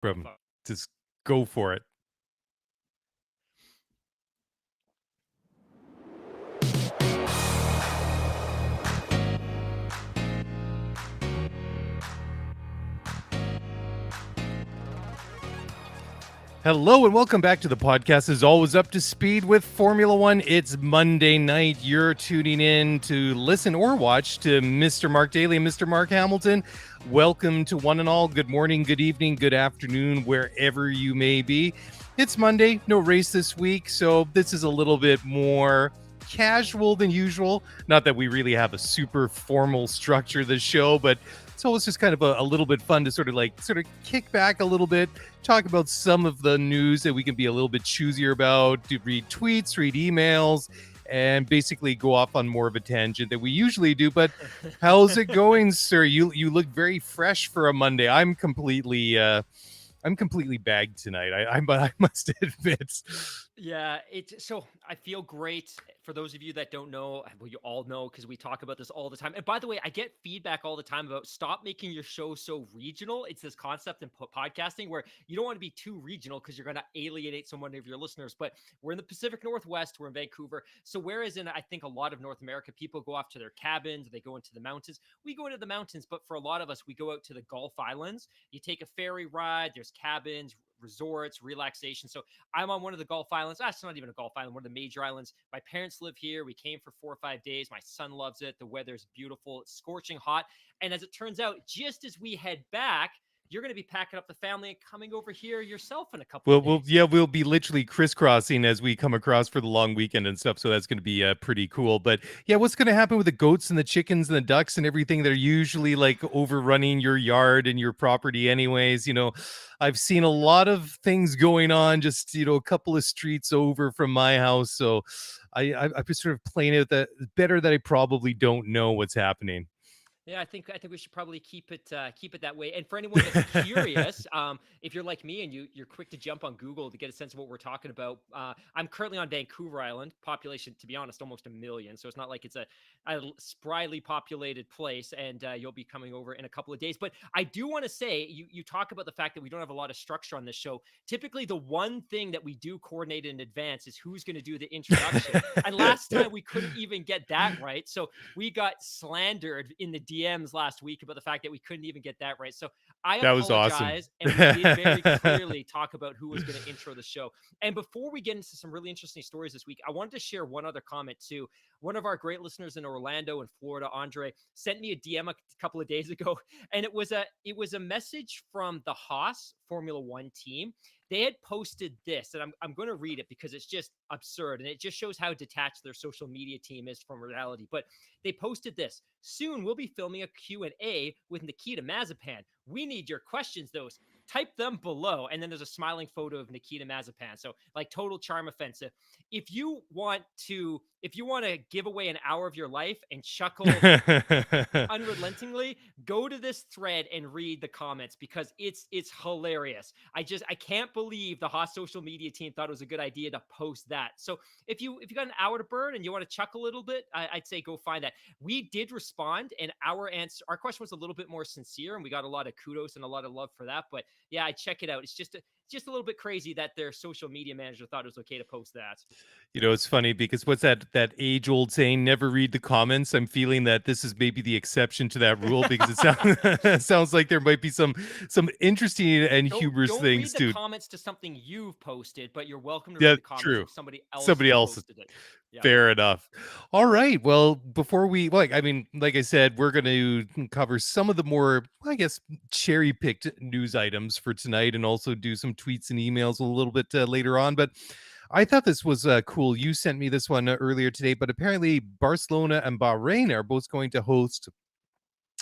From just go for it. Hello and welcome back to the podcast. As always, up to speed with Formula One. It's Monday night. You're tuning in to listen or watch to Mr. Mark Daly and Mr. Mark Hamilton. Welcome to one and all. Good morning, good evening, good afternoon, wherever you may be. It's Monday, no race this week, so this is a little bit more casual than usual. Not that we really have a super formal structure of the show, but it's always just kind of a little bit fun to sort of kick back a little bit, talk about some of the news that we can be a little bit choosier about, to read tweets, read emails, and basically go off on more of a tangent than we usually do. But how's it going, sir? You look very fresh for a Monday. I'm completely bagged tonight. I must admit. Yeah, so I feel great. For those of you that don't know, well, you all know because we talk about this all the time. And by the way, I get feedback all the time about stop making your show so regional. It's this concept in podcasting where you don't want to be too regional because you're going to alienate so many of your listeners. But we're in the Pacific Northwest, we're in Vancouver. So whereas in, I think, a lot of North America, people go off to their cabins, they go into the mountains. We go into the mountains, but for a lot of us, we go out to the Gulf Islands. You take a ferry ride, there's cabins, resorts, relaxation. So I'm on one of the Gulf Islands. That's not even a Gulf Island, one of the major islands. My parents live here. We came for 4 or 5 days. My son loves it. The weather's beautiful. It's scorching hot. And as it turns out, just as we head back, you're going to be packing up the family and coming over here yourself in a couple of days. We'll be literally crisscrossing as we come across for the long weekend and stuff. So that's going to be pretty cool. But yeah, what's going to happen with the goats and the chickens and the ducks and everything that are usually like overrunning your yard and your property anyways? You know, I've seen a lot of things going on just, you know, a couple of streets over from my house. So I'm just sort of playing it that better that I probably don't know what's happening. Yeah, I think we should probably keep it that way. And for anyone that's curious, if you're like me and you're quick to jump on Google to get a sense of what we're talking about, I'm currently on Vancouver Island, population, to be honest, almost 1 million. So it's not like it's a spryly populated place. And you'll be coming over in a couple of days. But I do want to say, you talk about the fact that we don't have a lot of structure on this show. Typically, the one thing that we do coordinate in advance is who's going to do the introduction. And last time we couldn't even get that right, so we got slandered in the DMs last week about the fact that we couldn't even get that right. So I That was awesome. apologize. And we did very clearly talk about who was going to intro the show. And before we get into some really interesting stories this week, I wanted to share one other comment too. One of our great listeners in Orlando and Florida, Andre, sent me a DM a couple of days ago, and it was a message from the Haas Formula One team. They had posted this, and I'm going to read it because it's just absurd, and it just shows how detached their social media team is from reality. But they posted this: soon we'll be filming a Q&A with Nikita Mazepan. We need your questions, those. Type them below. And then there's a smiling photo of Nikita Mazepan. So like total charm offensive. If you want to give away an hour of your life and chuckle unrelentingly, go to this thread and read the comments because it's hilarious. I can't believe the Haas social media team thought it was a good idea to post that. So if you got an hour to burn and you want to chuckle a little bit, I'd say go find that. We did respond, and our question was a little bit more sincere, and we got a lot of kudos and a lot of love for that. But yeah, I check it out. It's just a little bit crazy that their social media manager thought it was okay to post that. You know, it's funny because what's that age-old saying, never read the comments? I'm feeling that this is maybe the exception to that rule because it sounds like there might be some interesting and humorous don't things read too. the comments to something you've posted, but you're welcome to Yeah, read the comments true. of somebody else Somebody who else. posted it. Yeah. Fair enough. All right. Well, before we, like I said, we're going to cover some of the more, I guess, cherry picked news items for tonight and also do some tweets and emails a little bit later on. But I thought this was cool. You sent me this one earlier today, but apparently Barcelona and Bahrain are both going to host.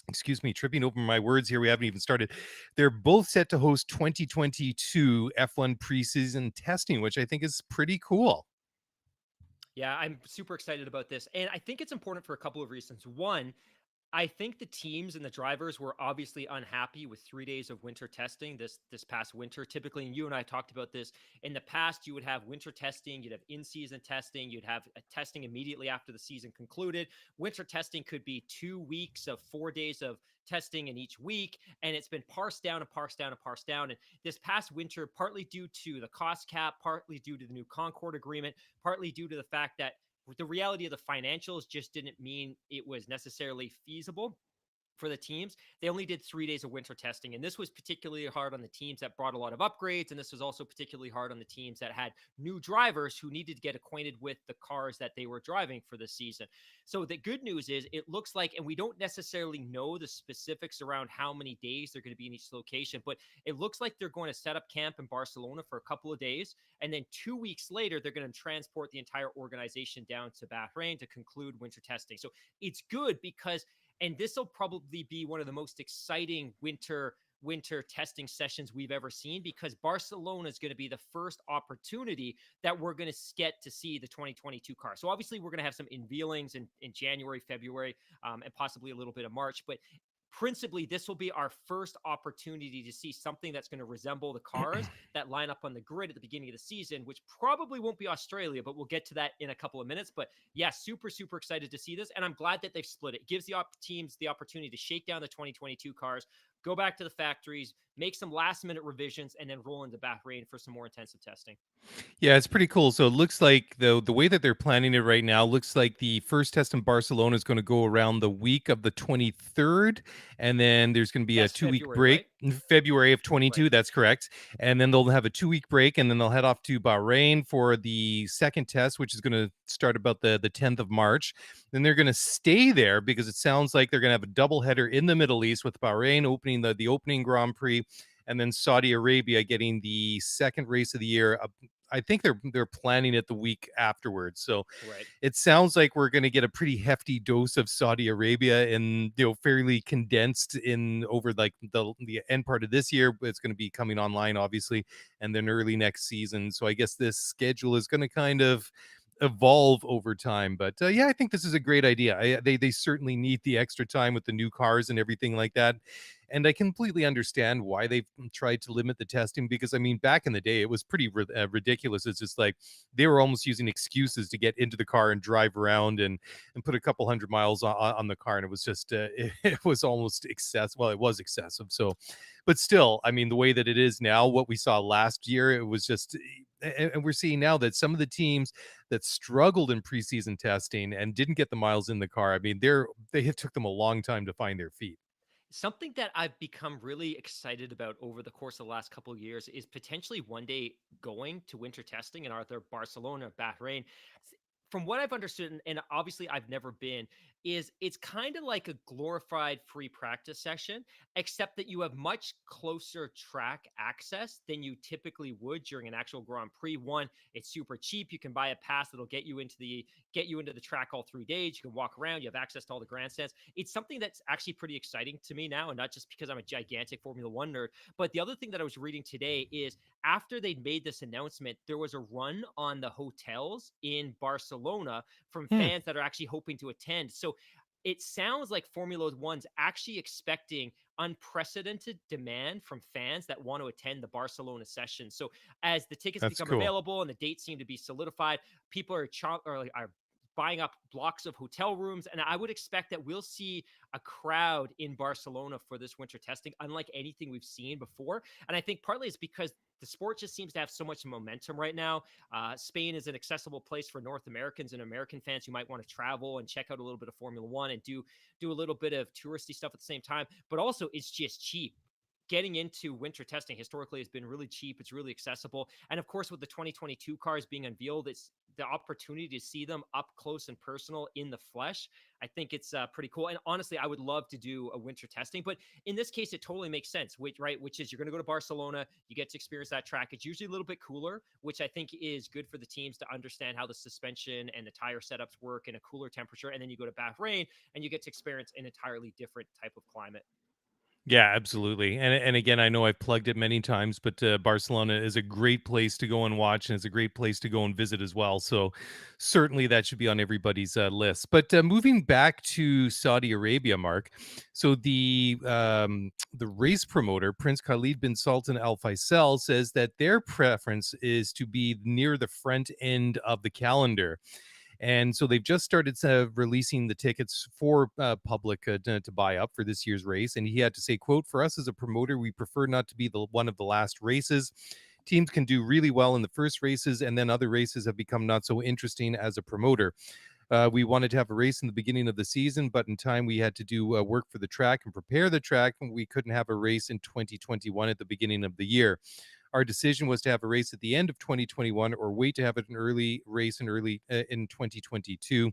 Excuse me, tripping over my words here. We haven't even started. They're both set to host 2022 F1 preseason testing, which I think is pretty cool. Yeah, I'm super excited about this. And I think it's important for a couple of reasons. One, I think the teams and the drivers were obviously unhappy with 3 days of winter testing this past winter. Typically, and you and I talked about this in the past, you would have winter testing, you'd have in-season testing, you'd have a testing immediately after the season concluded. Winter testing could be 2 weeks of 4 days of testing in each week, and it's been parsed down and parsed down and parsed down. And this past winter, partly due to the cost cap, partly due to the new Concord agreement, partly due to the fact that the reality of the financials just didn't mean it was necessarily feasible for the teams. They only did 3 days of winter testing. And this was particularly hard on the teams that brought a lot of upgrades. And this was also particularly hard on the teams that had new drivers who needed to get acquainted with the cars that they were driving for the season. So the good news is it looks like, and we don't necessarily know the specifics around how many days they're going to be in each location, but it looks like they're going to set up camp in Barcelona for a couple of days. And then 2 weeks later, they're going to transport the entire organization down to Bahrain to conclude winter testing. So it's good because, and this will probably be one of the most exciting winter testing sessions we've ever seen, because Barcelona is going to be the first opportunity that we're going to get to see the 2022 car. So obviously we're going to have some unveilings in January, February, and possibly a little bit of March, but principally this will be our first opportunity to see something that's going to resemble the cars that line up on the grid at the beginning of the season, which probably won't be Australia, but we'll get to that in a couple of minutes. But yeah, super excited to see this, and I'm glad that they've split it. Gives the teams the opportunity to shake down the 2022 cars, go back to the factories, make some last minute revisions, and then roll into Bahrain for some more intensive testing. Yeah, it's pretty cool. So it looks like the way that they're planning it right now looks like the first test in Barcelona is going to go around the week of the 23rd, and then there's going to be a That's 2 week February, break right? in February of Right. 22. That's correct. And then they'll have a 2 week break, and then they'll head off to Bahrain for the second test, which is going to start about the 10th of March. Then they're going to stay there because it sounds like they're going to have a double header in the Middle East, with Bahrain opening the opening Grand Prix, and then Saudi Arabia getting the second race of the year. I think they're planning it the week afterwards. So Right. it sounds like we're going to get a pretty hefty dose of Saudi Arabia, and fairly condensed in over like the end part of this year. It's going to be coming online obviously, and then early next season. So I guess this schedule is going to kind of evolve over time. But yeah, I think this is a great idea. They certainly need the extra time with the new cars and everything like that. And I completely understand why they've tried to limit the testing, because I mean, back in the day, it was pretty ridiculous. It's just like they were almost using excuses to get into the car and drive around and put a couple hundred miles on the car, and it was just it was almost excessive. Well, it was excessive. So, but still, I mean, the way that it is now, what we saw last year, it was just. And we're seeing now that some of the teams that struggled in preseason testing and didn't get the miles in the car, I mean, they have took them a long time to find their feet. Something that I've become really excited about over the course of the last couple of years is potentially one day going to winter testing in either Barcelona or Bahrain. From what I've understood, and obviously I've never been, is it's kind of like a glorified free practice session, except that you have much closer track access than you typically would during an actual Grand Prix. One, it's super cheap. You can buy a pass that'll get you into the track all 3 days. You can walk around. You have access to all the grandstands. It's something that's actually pretty exciting to me now, and not just because I'm a gigantic Formula One nerd. But the other thing that I was reading today is after they made this announcement, there was a run on the hotels in Barcelona from Hmm, fans that are actually hoping to attend. So it sounds like Formula One's actually expecting unprecedented demand from fans that want to attend the Barcelona session. So as the tickets that's become cool. available and the dates seem to be solidified, people are buying up blocks of hotel rooms, and I would expect that we'll see a crowd in Barcelona for this winter testing unlike anything we've seen before. And I think partly it's because the sport just seems to have so much momentum right now. Spain is an accessible place for North Americans and American fans who might want to travel and check out a little bit of Formula One and do a little bit of touristy stuff at the same time. But also, it's just cheap. Getting into winter testing historically has been really cheap. It's really accessible. And of course, with the 2022 cars being unveiled, it's the opportunity to see them up close and personal in the flesh. I think it's pretty cool. And honestly, I would love to do a winter testing, but in this case, it totally makes sense, which is you're going to go to Barcelona, you get to experience that track. It's usually a little bit cooler, which I think is good for the teams to understand how the suspension and the tire setups work in a cooler temperature. And then you go to Bahrain and you get to experience an entirely different type of climate. Yeah, absolutely. And again, I know I've plugged it many times, but Barcelona is a great place to go and watch, and it's a great place to go and visit as well. So certainly that should be on everybody's list. But moving back to Saudi Arabia, Mark. So the race promoter Prince Khalid bin Sultan Al Faisal says that their preference is to be near the front end of the calendar. And so they've just started releasing the tickets for public to buy up for this year's race. And he had to say, quote, "For us as a promoter, we prefer not to be the one of the last races. Teams can do really well in the first races, and then other races have become not so interesting as a promoter. We wanted to have a race in the beginning of the season, but in time we had to do work for the track and prepare the track, and we couldn't have a race in 2021 at the beginning of the year. Our decision was to have a race at the end of 2021 or wait to have it an early race in 2022.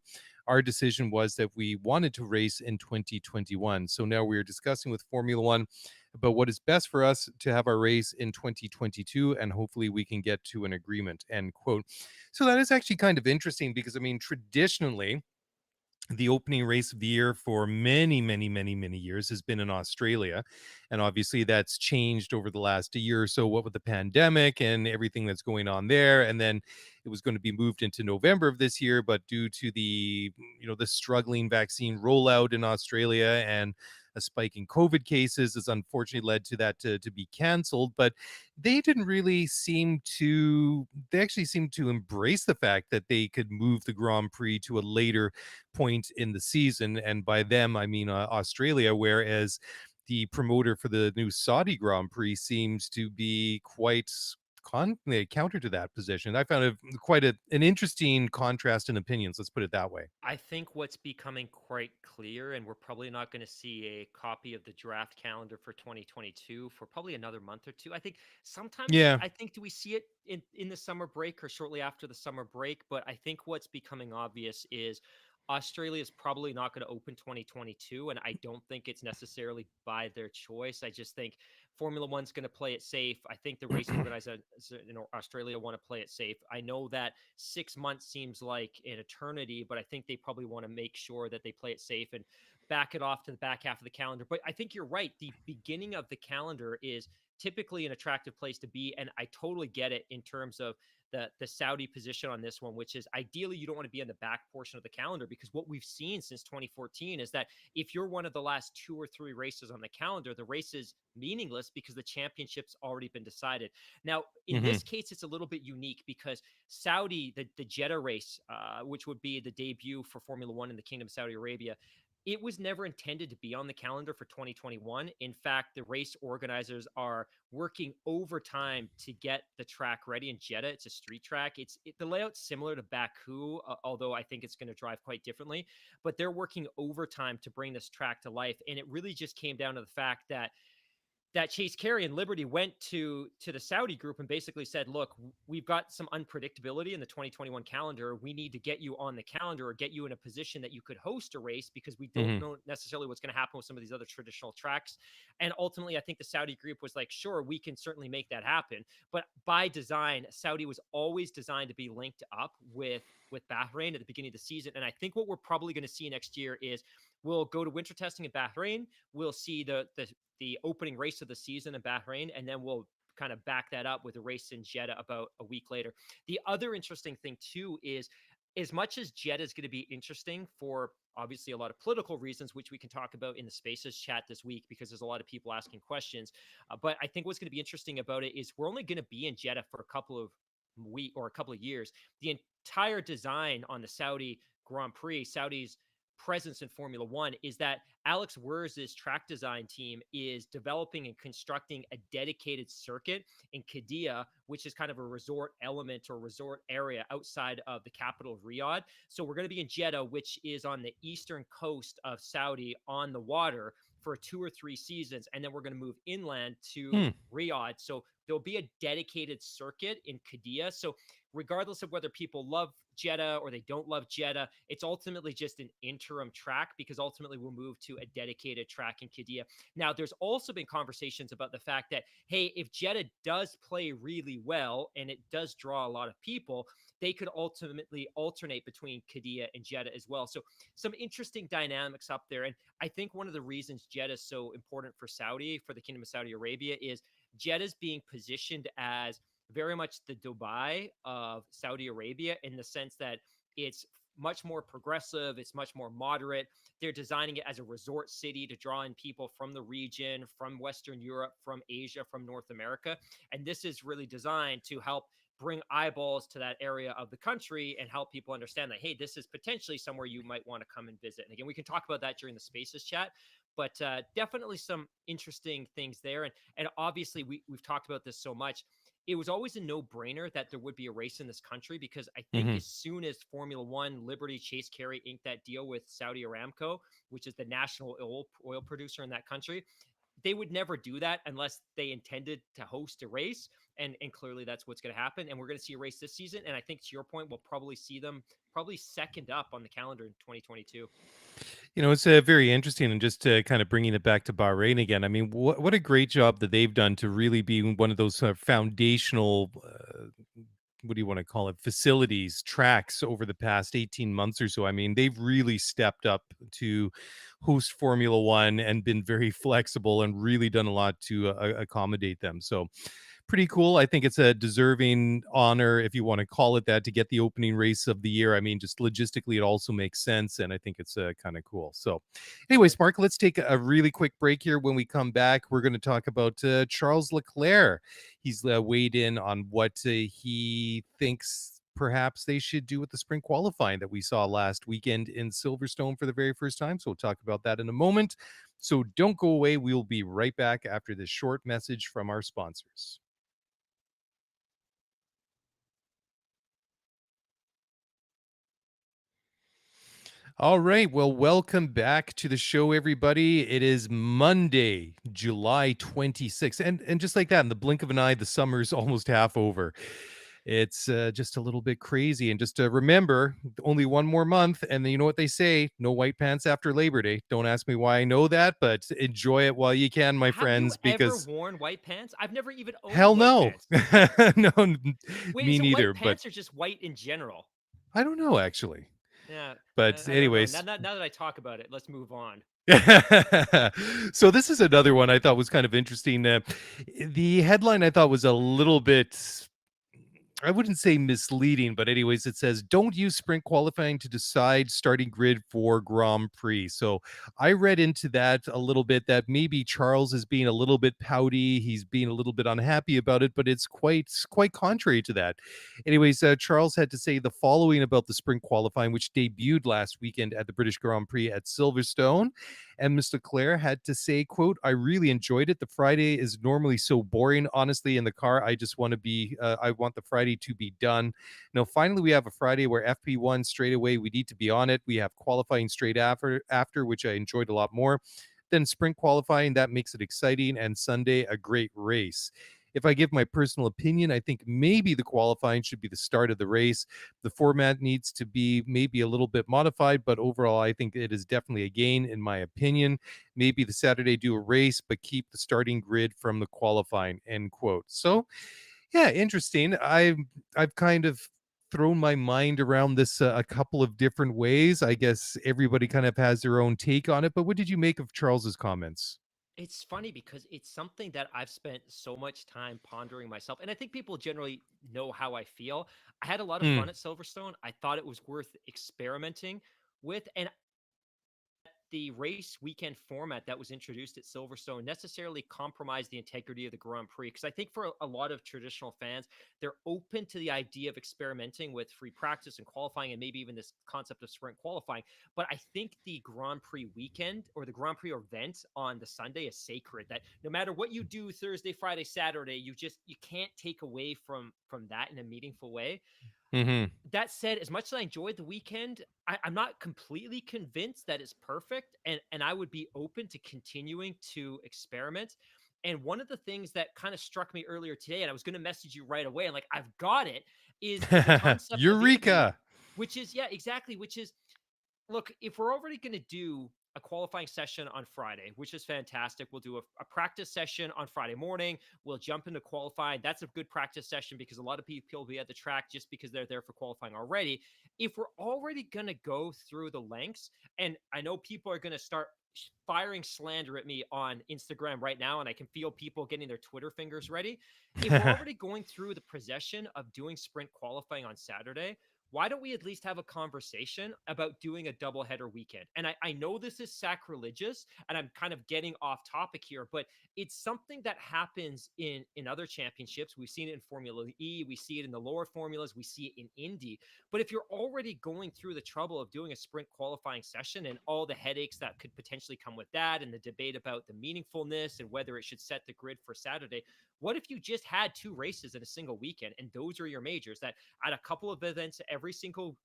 Our decision was that we wanted to race in 2021. So now we're discussing with Formula One about what is best for us to have our race in 2022, and hopefully we can get to an agreement," end quote. So that is actually kind of interesting because, I mean, traditionally, the opening race of the year for many, many, many, many years has been in Australia. And obviously that's changed over the last year or so, what with the pandemic and everything that's going on there. And then it was going to be moved into November of this year, but due to the struggling vaccine rollout in Australia and a spike in COVID cases has unfortunately led to that to be canceled. But they actually seemed to embrace the fact that they could move the Grand Prix to a later point in the season. And by them, I mean Australia, whereas the promoter for the new Saudi Grand Prix seems to be quite counter to that position. I found it quite an interesting contrast in opinions. Let's put it that way. I think what's becoming quite clear, and we're probably not going to see a copy of the draft calendar for 2022 for probably another month or two. I think sometimes, Yeah. do we see it in the summer break or shortly after the summer break? But I think what's becoming obvious is Australia is probably not going to open 2022, and I don't think it's necessarily by their choice. I just think Formula One's going to play it safe. I think the race organizers in Australia want to play it safe. I know that 6 months seems like an eternity, but I think they probably want to make sure that they play it safe and back it off to the back half of the calendar. But I think you're right. The beginning of the calendar is typically an attractive place to be. And I totally get it in terms of the Saudi position on this one, which is ideally you don't want to be in the back portion of the calendar, because what we've seen since 2014 is that if you're one of the last 2 or 3 races on the calendar, the race is meaningless because the championship's already been decided. Now, in Hmm. this case, it's a little bit unique because Saudi, the Jeddah race, which would be the debut for Formula One in the Kingdom of Saudi Arabia, it was never intended to be on the calendar for 2021. In fact, the race organizers are working overtime to get the track ready in Jeddah. It's a street track. The layout's similar to Baku, although I think it's going to drive quite differently. But they're working overtime to bring this track to life, and it really just came down to the fact that Chase Carey and Liberty went to the Saudi group and basically said, "Look, we've got some unpredictability in the 2021 calendar. We need to get you on the calendar or get you in a position that you could host a race, because we don't Hmm. know necessarily what's going to happen with some of these other traditional tracks." And ultimately, I think the Saudi group was like, "Sure, we can certainly make that happen." But by design, Saudi was always designed to be linked up with Bahrain at the beginning of the season. And I think what we're probably going to see next year is we'll go to winter testing in Bahrain. We'll see the opening race of the season in Bahrain, and then we'll kind of back that up with a race in Jeddah about a week later. The other interesting thing too is, as much as Jeddah is going to be interesting for obviously a lot of political reasons, which we can talk about in the Spaces chat this week because there's a lot of people asking questions. But I think what's going to be interesting about it is we're only going to be in Jeddah for a couple of weeks or a couple of years. The entire design on the Saudi Grand Prix, Saudi's presence in Formula One, is that Alex Wurz's track design team is developing and constructing a dedicated circuit in Qiddiya, which is kind of a resort element or resort area outside of the capital of Riyadh. So we're going to be in Jeddah, which is on the eastern coast of Saudi on the water for 2 or 3 seasons. And then we're going to move inland to Hmm. Riyadh. So there'll be a dedicated circuit in Qiddiya. So regardless of whether people love Jeddah or they don't love Jeddah, it's ultimately just an interim track, because ultimately we'll move to a dedicated track in Qiddiya. Now, there's also been conversations about the fact that, hey, if Jeddah does play really well and it does draw a lot of people, they could ultimately alternate between Qiddiya and Jeddah as well. So some interesting dynamics up there. And I think one of the reasons Jeddah is so important for Saudi, for the Kingdom of Saudi Arabia, is Jeddah's being positioned as very much the Dubai of Saudi Arabia, in the sense that it's much more progressive, it's much more moderate. They're designing it as a resort city to draw in people from the region, from Western Europe, from Asia, from North America. And this is really designed to help bring eyeballs to that area of the country and help people understand that, hey, this is potentially somewhere you might want to come and visit. And again, we can talk about that during the Spaces chat, but definitely some interesting things there. And obviously, we've talked about this so much. It was always a no-brainer that there would be a race in this country, because I think Hmm. as soon as Formula One, Liberty, Chase Carey inked that deal with Saudi Aramco, which is the national oil producer in that country, they would never do that unless they intended to host a race. And clearly that's what's going to happen. And we're going to see a race this season. And I think, to your point, we'll probably see them probably second up on the calendar in 2022. It's very interesting, and just kind of bringing it back to Bahrain again. I mean, what a great job that they've done to really be one of those foundational, what do you want to call it, facilities, tracks over the past 18 months or so. I mean, they've really stepped up to host Formula One and been very flexible and really done a lot to accommodate them. So pretty cool. I think it's a deserving honor, if you want to call it that, to get the opening race of the year. I mean, just logistically, it also makes sense, and I think it's kind of cool. So, anyways, Mark, let's take a really quick break here. When we come back, we're going to talk about Charles Leclerc. He's weighed in on what he thinks perhaps they should do with the sprint qualifying that we saw last weekend in Silverstone for the very first time. So we'll talk about that in a moment. So don't go away. We'll be right back after this short message from our sponsors. All right. Well, welcome back to the show, everybody. It is Monday, July 26th. And just like that, in the blink of an eye, the summer's almost half over. It's just a little bit crazy. And just remember, only one more month. And then you know what they say, no white pants after Labor Day. Don't ask me why I know that, but enjoy it while you can, my Have you friends, ever because worn white pants? I've never even owned hell white no. pants. No, Wait, me is it neither. white But pants or just white in general? I don't know, actually. Yeah, But I don't know. Now, anyways, now that I talk about it, let's move on. so this is another one I thought was kind of interesting. The headline I thought was a little bit, I wouldn't say misleading, but anyways, it says, don't use sprint qualifying to decide starting grid for Grand Prix. So I read into that a little bit, that maybe Charles is being a little bit pouty. He's being a little bit unhappy about it, but it's quite contrary to that. Anyways, Charles had to say the following about the sprint qualifying, which debuted last weekend at the British Grand Prix at Silverstone. And Mr. Claire had to say, quote, I really enjoyed it. The Friday is normally so boring. Honestly, in the car, I just want to be, I want the Friday to be done. Now, finally, we have a Friday where FP1 straight away, we need to be on it. We have qualifying straight after, which I enjoyed a lot more. Then sprint qualifying, that makes it exciting. And Sunday, a great race. If I give my personal opinion, I think maybe the qualifying should be the start of the race. The format needs to be maybe a little bit modified, but overall, I think it is definitely a gain, in my opinion. Maybe the Saturday do a race, but keep the starting grid from the qualifying, end quote. So, yeah, interesting. I've kind of thrown my mind around this a couple of different ways. I guess everybody kind of has their own take on it. But what did you make of Charles's comments? It's funny because it's something that I've spent so much time pondering myself. And I think people generally know how I feel. I had a lot of Hmm. fun at Silverstone. I thought it was worth experimenting with. And the race weekend format that was introduced at Silverstone necessarily compromised the integrity of the Grand Prix. Because I think for a lot of traditional fans, they're open to the idea of experimenting with free practice and qualifying, and maybe even this concept of sprint qualifying. But I think the Grand Prix weekend, or the Grand Prix event on the Sunday, is sacred. That no matter what you do Thursday, Friday, Saturday, you can't take away from that in a meaningful way. Hmm. That said, as much as I enjoyed the weekend, I'm not completely convinced that it's perfect, and I would be open to continuing to experiment. And one of the things that kind of struck me earlier today, and I was going to message you right away, and like I've got it, is the concept of interviewing, Eureka. which is, yeah, exactly, which is, look, if we're already going to do a qualifying session on Friday, which is fantastic, we'll do a practice session on Friday morning. We'll jump into qualifying. That's a good practice session because a lot of people will be at the track just because they're there for qualifying already. If we're already going to go through the lengths, and I know people are going to start firing slander at me on Instagram right now, and I can feel people getting their Twitter fingers ready. If we're already going through the procession of doing sprint qualifying on Saturday, why don't we at least have a conversation about doing a doubleheader weekend? And I know this is sacrilegious and I'm kind of getting off topic here, but it's something that happens in other championships. We've seen it in Formula E, we see it in the lower formulas, we see it in Indy. But if you're already going through the trouble of doing a sprint qualifying session and all the headaches that could potentially come with that, and the debate about the meaningfulness and whether it should set the grid for Saturday, what if you just had two races in a single weekend and those are your majors? That at a couple of events every single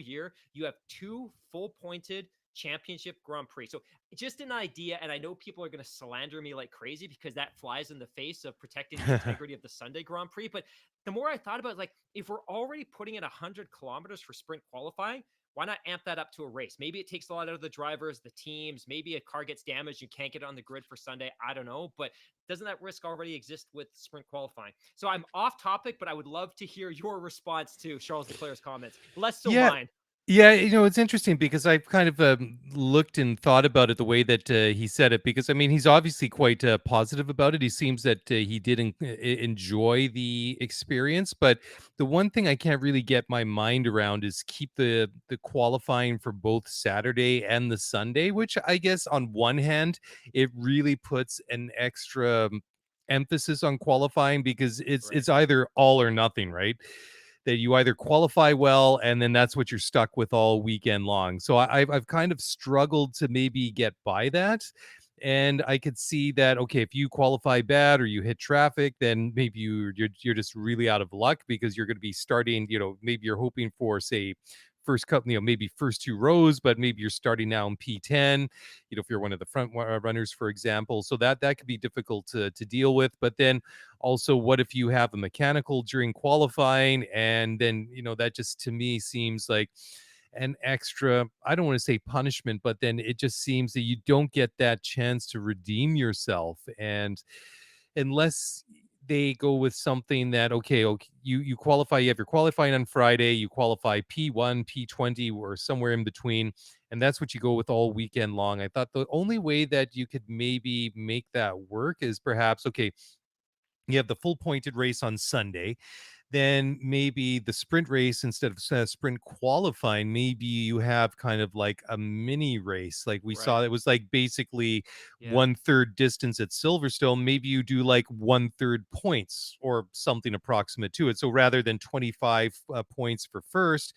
year, you have two full pointed championship Grand Prix. So just an idea, and I know people are going to slander me like crazy because that flies in the face of protecting the integrity of the Sunday Grand Prix. But the more I thought about it, like, if we're already putting in 100 kilometers for sprint qualifying, why not amp that up to a race? Maybe it takes a lot out of the drivers, the teams. Maybe a car gets damaged, you can't get it on the grid for Sunday. I don't know, but doesn't that risk already exist with sprint qualifying? So I'm off topic, but I would love to hear your response to Charles Leclerc's comments. Less so Yeah, mine. yeah, it's interesting because I've kind of looked and thought about it the way that he said it. Because I mean, he's obviously quite positive about it. He seems that he did enjoy the experience. But the one thing I can't really get my mind around is keep the qualifying for both Saturday and the Sunday. Which I guess on one hand, it really puts an extra emphasis on qualifying because Right. it's either all or nothing, right? That you either qualify well and then that's what you're stuck with all weekend long. So I've kind of struggled to maybe get by that. And I could see that, okay, if you qualify bad or you hit traffic, then maybe you're just really out of luck because you're going to be starting, maybe you're hoping for, say, first couple, maybe first two rows, but maybe you're starting now in P10, if you're one of the front runners, for example. So that could be difficult to deal with. But then also, what if you have a mechanical during qualifying? And then, that just to me seems like an extra, I don't want to say punishment, but then it just seems that you don't get that chance to redeem yourself. And unless they go with something that, okay, you qualify, you have your qualifying on Friday, you qualify P1, P20, or somewhere in between, and that's what you go with all weekend long. I thought the only way that you could maybe make that work is perhaps, okay, you have the full pointed race on Sunday, then maybe the sprint race instead of sprint qualifying, maybe you have kind of like a mini race. Like we Right. saw, it was like basically Yeah. 1/3 distance at Silverstone. Maybe you do like 1/3 points or something approximate to it. So rather than 25 points for first,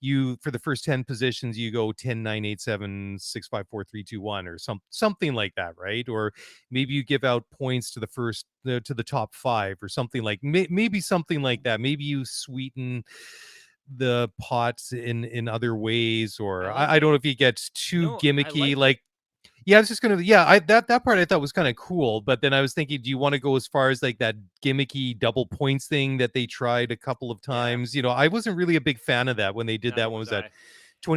you for the first 10 positions you go 10, 9, 8, 7, 6, 5, 4, 3, 2, 1, or something like that, right? Or maybe you give out points to the first to the top 5 or something, like maybe something like that. Maybe you sweeten the pots in other ways, I or like I it. don't know if he gets too No, I gimmicky, like it. like, yeah, I was just gonna, yeah, I that part I thought was kind of cool, but then I was thinking, do you want to go as far as like that gimmicky double points thing that they tried a couple of Yeah. times? I wasn't really a big fan of that when they did Neither that. When was was that? I.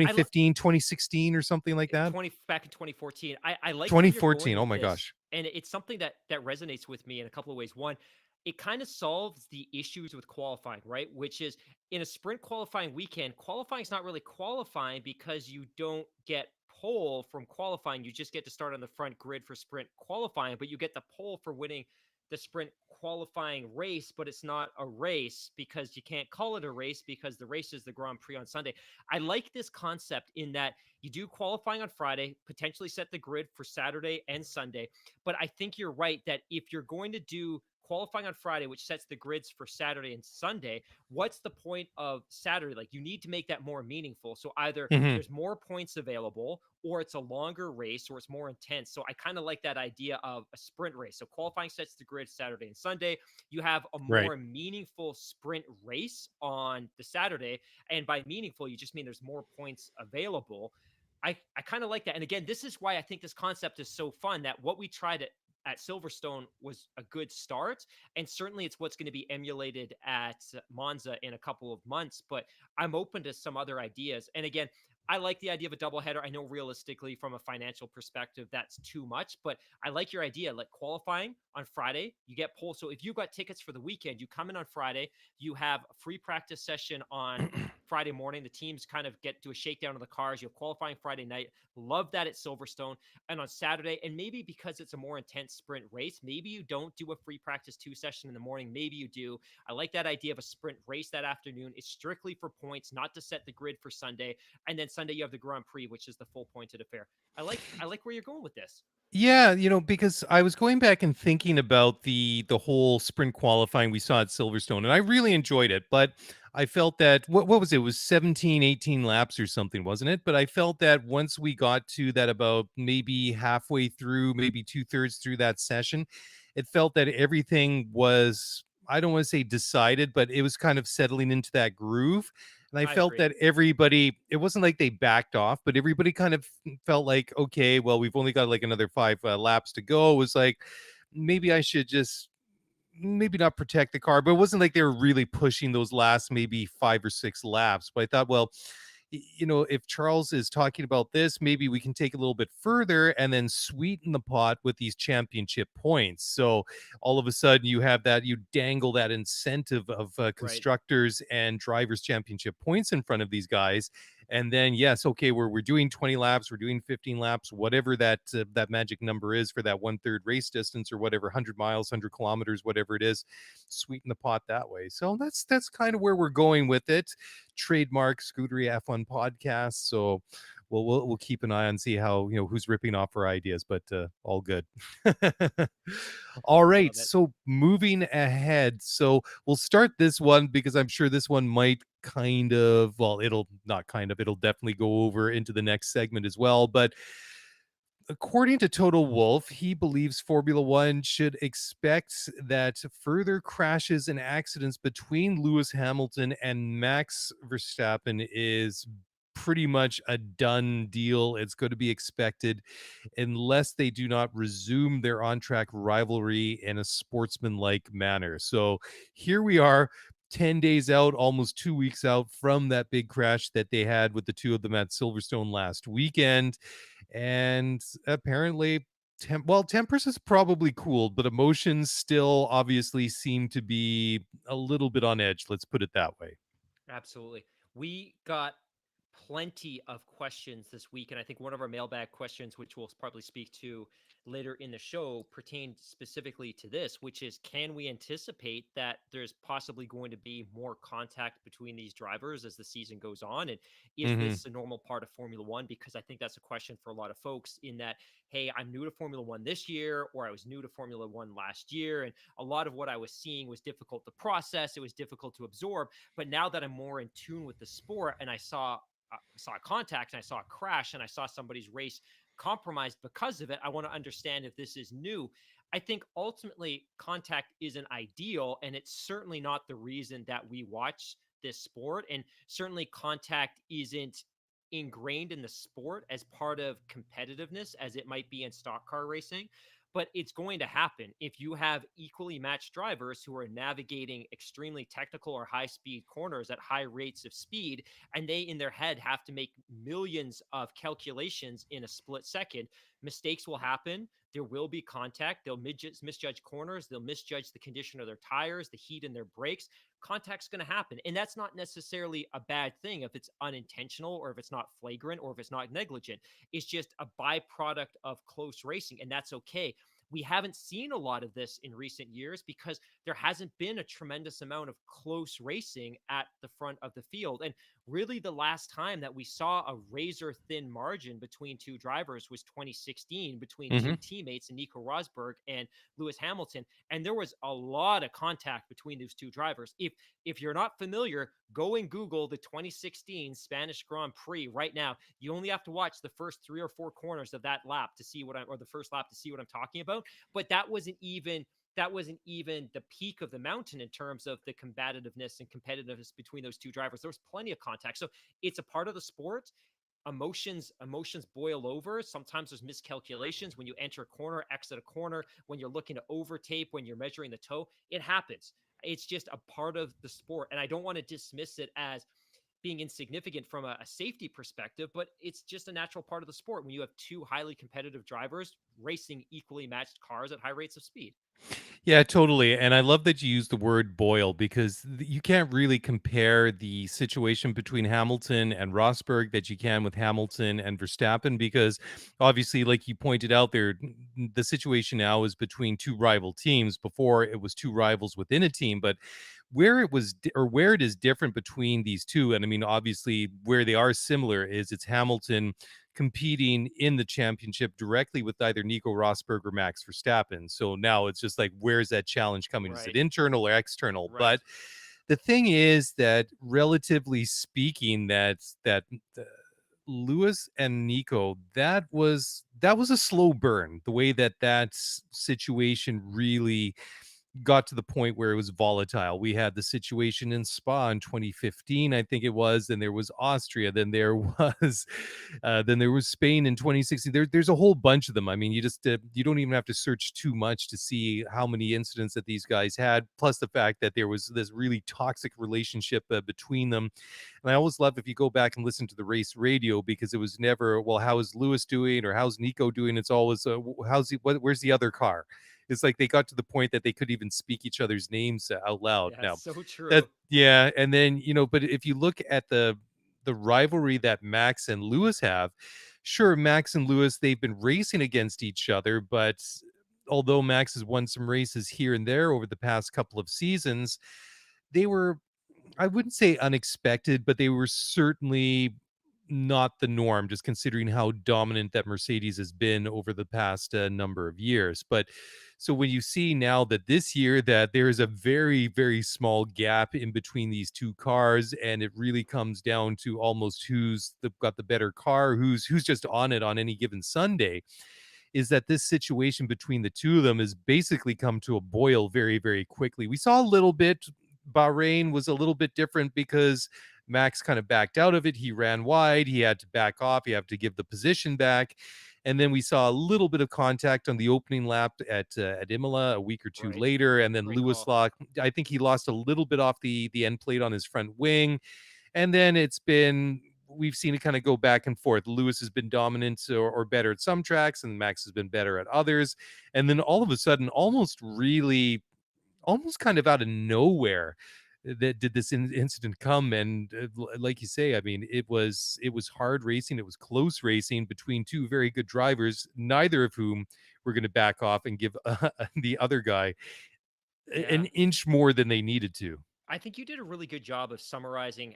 I li- 2015, 2016, or something like that? 20 back in 2014. I like where you're going 2014. Oh with my this, gosh. and it's something that resonates with me in a couple of ways. One, it kind of solves the issues with qualifying, right? Which is, in a sprint qualifying weekend, qualifying is not really qualifying because you don't get pole from qualifying. You just get to start on the front grid for sprint qualifying, but you get the pole for winning the sprint qualifying race, but it's not a race because you can't call it a race because the race is the Grand Prix on Sunday. I like this concept in that you do qualifying on Friday, potentially set the grid for Saturday and Sunday. But I think you're right that if you're going to do qualifying on Friday, which sets the grids for Saturday and Sunday, what's the point of Saturday? Like, you need to make that more meaningful. So either Hmm. there's more points available, or it's a longer race, or it's more intense. So I kind of like that idea of a sprint race. So qualifying sets the grid Saturday and Sunday. You have a Right. more meaningful sprint race on the Saturday. And by meaningful, you just mean there's more points available. I kind of like that. And again, this is why I think this concept is so fun, that what we tried at Silverstone was a good start. And certainly it's what's going to be emulated at Monza in a couple of months. But I'm open to some other ideas. And again, I like the idea of a doubleheader. I know realistically, from a financial perspective, that's too much, but I like your idea. Like qualifying on Friday, you get pole. So if you got tickets for the weekend, you come in on Friday, you have a free practice session on Friday morning. The teams kind of get to a shakedown of the cars. You have qualifying Friday night. Love that at Silverstone. And on Saturday, and maybe because it's a more intense sprint race, maybe you don't do a free practice 2 session in the morning. Maybe you do. I like that idea of a sprint race that afternoon. It's strictly for points, not to set the grid for Sunday. And then Sunday you have the Grand Prix, which is the full pointed affair. I like where you're going with this. Yeah, because I was going back and thinking about the whole sprint qualifying we saw at Silverstone, and I really enjoyed it, but I felt that what was it? It was 17, 18 laps or something, wasn't it? But I felt that once we got to that about maybe halfway through, maybe two-thirds through that session, it felt that everything was, I don't want to say decided, but it was kind of settling into that groove. And I I felt agree. that everybody, it wasn't like they backed off, but everybody kind of felt like, okay, well, we've only got like another 5 laps to go. It was like, maybe I should just maybe not protect the car, but it wasn't like they were really pushing those last maybe 5 or 6 laps. But I thought, well, if Charles is talking about this, maybe we can take a little bit further and then sweeten the pot with these championship points. So all of a sudden you have that, you dangle that incentive of Right. constructors and drivers championship points in front of these guys. And then, yes, okay, we're doing 20 laps, we're doing 15 laps, whatever that magic number is for that 1/3 race distance or whatever, 100 miles, 100 kilometers, whatever it is, sweeten the pot that way. So that's kind of where we're going with it. Trademark Scudery F1 podcast. So we'll keep an eye on, see how, who's ripping off our ideas, but all good. All I right, love it. so moving ahead, so we'll start this one because I'm sure this one might kind of, well, it'll not kind of, it'll definitely go over into the next segment as well. But according to Total Wolf, he believes Formula One should expect that further crashes and accidents between Lewis Hamilton and Max Verstappen is pretty much a done deal. It's going to be expected unless they do not resume their on track rivalry in a sportsmanlike manner. So here we are. 10 days out, almost 2 weeks out from that big crash that they had with the two of them at Silverstone last weekend. And apparently, tempers is probably cooled, but emotions still obviously seem to be a little bit on edge. Let's put it that way. Absolutely. We got plenty of questions this week, and I think one of our mailbag questions, which we'll probably speak to later in the show, pertained specifically to this, which is, can we anticipate that there's possibly going to be more contact between these drivers as the season goes on? And is Hmm. this a normal part of Formula One? Because I think that's a question for a lot of folks, in that, hey, I'm new to Formula One this year, or I was new to Formula One last year, and a lot of what I was seeing was difficult to process. It was difficult to absorb. But now that I'm more in tune with the sport, and I saw a contact, and I saw a crash, and I saw somebody's race compromised because of it, I want to understand if this is new. I think ultimately contact isn't ideal, and it's certainly not the reason that we watch this sport. And certainly contact isn't ingrained in the sport as part of competitiveness as it might be in stock car racing. But it's going to happen if you have equally matched drivers who are navigating extremely technical or high speed corners at high rates of speed, and they in their head have to make millions of calculations in a split second. Mistakes will happen. There will be contact. They'll misjudge corners. They'll misjudge the condition of their tires, the heat in their brakes. Contact's going to happen. And that's not necessarily a bad thing if it's unintentional, or if it's not flagrant, or if it's not negligent. It's just a byproduct of close racing, and that's okay. We haven't seen a lot of this in recent years because there hasn't been a tremendous amount of close racing at the front of the field. And really, the last time that we saw a razor thin margin between two drivers was 2016, between Hmm. two teammates, Nico Rosberg and Lewis Hamilton. And there was a lot of contact between those two drivers. If you're not familiar, go and Google the 2016 Spanish Grand Prix right now. You only have to watch the first 3 or 4 corners of that lap to see or the first lap to see what I'm talking about. But that wasn't even the peak of the mountain in terms of the combativeness and competitiveness between those two drivers. There was plenty of contact. So it's a part of the sport. Emotions boil over. Sometimes there's miscalculations when you enter a corner, exit a corner, when you're looking to overtape, when you're measuring the toe. It happens. It's just a part of the sport. And I don't want to dismiss it as being insignificant from a safety perspective, but it's just a natural part of the sport when you have two highly competitive drivers racing equally matched cars at high rates of speed. Yeah, totally. And I love that you use the word boil because you can't really compare the situation between Hamilton and Rosberg that you can with Hamilton and Verstappen because obviously, like you pointed out there, the situation now is between two rival teams. Before it was two rivals within a team, but where it is different between these two, and I mean, obviously, where they are similar is it's Hamilton competing in the championship directly with either Nico Rosberg or Max Verstappen. So now it's just like, where's that challenge coming? Is it Right. internal or external? Right. But the thing is that, relatively speaking, that Lewis and Nico, that was a slow burn. The way that situation really got to the point where it was volatile. We had the situation in Spa in 2015, I think it was. Then there was Austria. Then there was Spain in 2016. There's a whole bunch of them. I mean, you don't even have to search too much to see how many incidents that these guys had. Plus the fact that there was this really toxic relationship between them. And I always love if you go back and listen to the race radio because it was never, well, how is Lewis doing or how's Nico doing? It's always, where's the other car? It's like they got to the point that they could even speak each other's names out loud. Yeah, Now, so true. that yeah, and then but if you look at the rivalry that Max and Lewis have, sure, Max and Lewis, they've been racing against each other, but although Max has won some races here and there over the past couple of seasons, they were, I wouldn't say unexpected, but they were certainly not the norm, just considering how dominant that Mercedes has been over the past number of years. But so when you see now that this year that there is a very, very small gap in between these two cars, and it really comes down to almost got the better car, who's just on it on any given Sunday, is that this situation between the two of them has basically come to a boil very, very quickly. We saw a little bit, Bahrain was a little bit different because Max kind of backed out of it. He ran wide. He had to back off. He had to give the position back. And then we saw a little bit of contact on the opening lap at Imola a week or two Right. later. And then Great Lewis call. Lock, I think he lost a little bit off the end plate on his front wing. And then we've seen it kind of go back and forth. Lewis has been dominant or better at some tracks, and Max has been better at others. And then all of a sudden, almost kind of out of nowhere, that did this incident come. And like you say, I mean, it was hard racing. It was close racing between two very good drivers, neither of whom were going to back off and give the other guy Yeah. an inch more than they needed to. I think you did a really good job of summarizing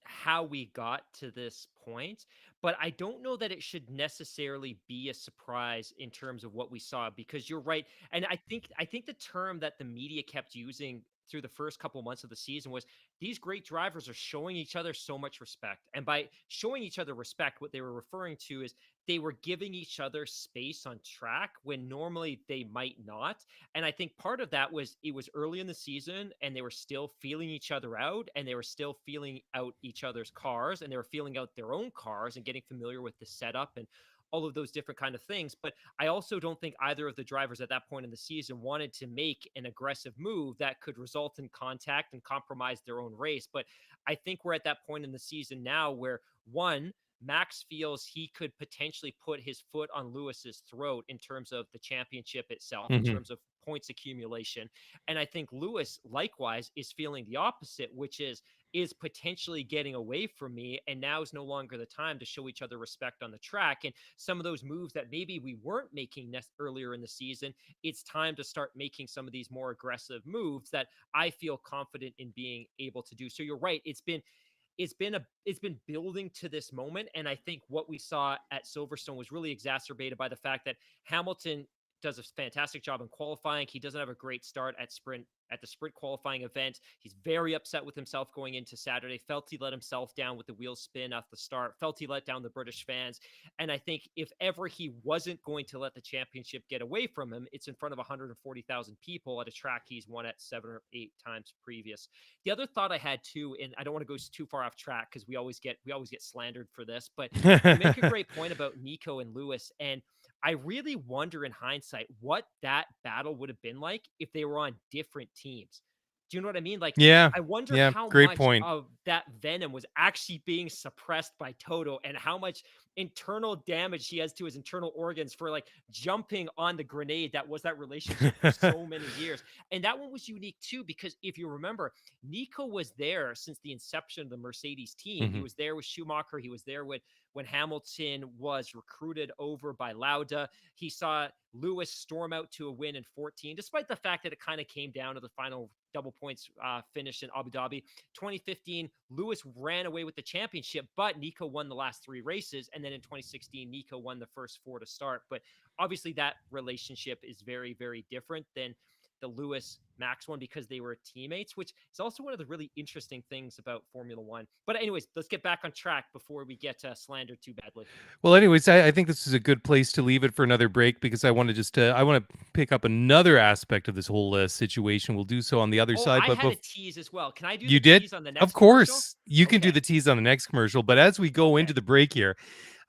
how we got to this point, but I don't know that it should necessarily be a surprise in terms of what we saw because you're right. And I think the term that the media kept using through the first couple months of the season was these great drivers are showing each other so much respect. And by showing each other respect, what they were referring to is they were giving each other space on track when normally they might not. And I think part of that was it was early in the season and they were still feeling each other out and they were still feeling out each other's cars and they were feeling out their own cars and getting familiar with the setup and all of those different kind of things. But I also don't think either of the drivers at that point in the season wanted to make an aggressive move that could result in contact and compromise their own race. But I think we're at that point in the season now where one, Max feels he could potentially put his foot on Lewis's throat in terms of the championship itself, in Mhm. terms of points accumulation. And I think Lewis likewise is feeling the opposite, which is potentially getting away from me and now is no longer the time to show each other respect on the track. And some of those moves that maybe we weren't making earlier in the season, it's time to start making some of these more aggressive moves that I feel confident in being able to do. So you're right, it's been building to this moment, and I think what we saw at Silverstone was really exacerbated by the fact that Hamilton does a fantastic job in qualifying. He doesn't have a great start at the sprint qualifying event. He's very upset with himself going into Saturday. Felt he let himself down with the wheel spin at the start. Felt he let down the British fans. And I think if ever he wasn't going to let the championship get away from him, it's in front of 140,000 people at a track he's won at 7 or 8 times previous. The other thought I had too, and I don't want to go too far off track because we always get slandered for this, but you make a great point about Nico and Lewis, and I really wonder in hindsight what that battle would have been like if they were on different teams. Do you know what I mean? Like, Yeah. I wonder Yeah. how Great much point. of that venom was actually being suppressed by Toto, and how much internal damage he has to his internal organs for like jumping on the grenade that was that relationship for so many years. And that one was unique too, because if you remember, Nico was there since the inception of the Mercedes team. He Mhm. was there with Schumacher. He was there when Hamilton was recruited over by Lauda. He saw Lewis storm out to a win in 14, despite the fact that it kind of came down to the final double points finish in Abu Dhabi. 2015, Lewis ran away with the championship, but Nico won the last 3 races. And then in 2016, Nico won the first 4 to start. But obviously, that relationship is very, very different than the Lewis Max one, because they were teammates, which is also one of the really interesting things about Formula One. But anyways, let's get back on track before we get slandered too badly. Well, anyways, I think this is a good place to leave it for another break because I want to just I want to pick up another aspect of this whole situation. We'll do so on the other Oh, side, I but had a tease as well. Can I do you the did? tease on the Of next commercial? course, you can do Okay. the tease on the next commercial. But as we go into Okay. the break here,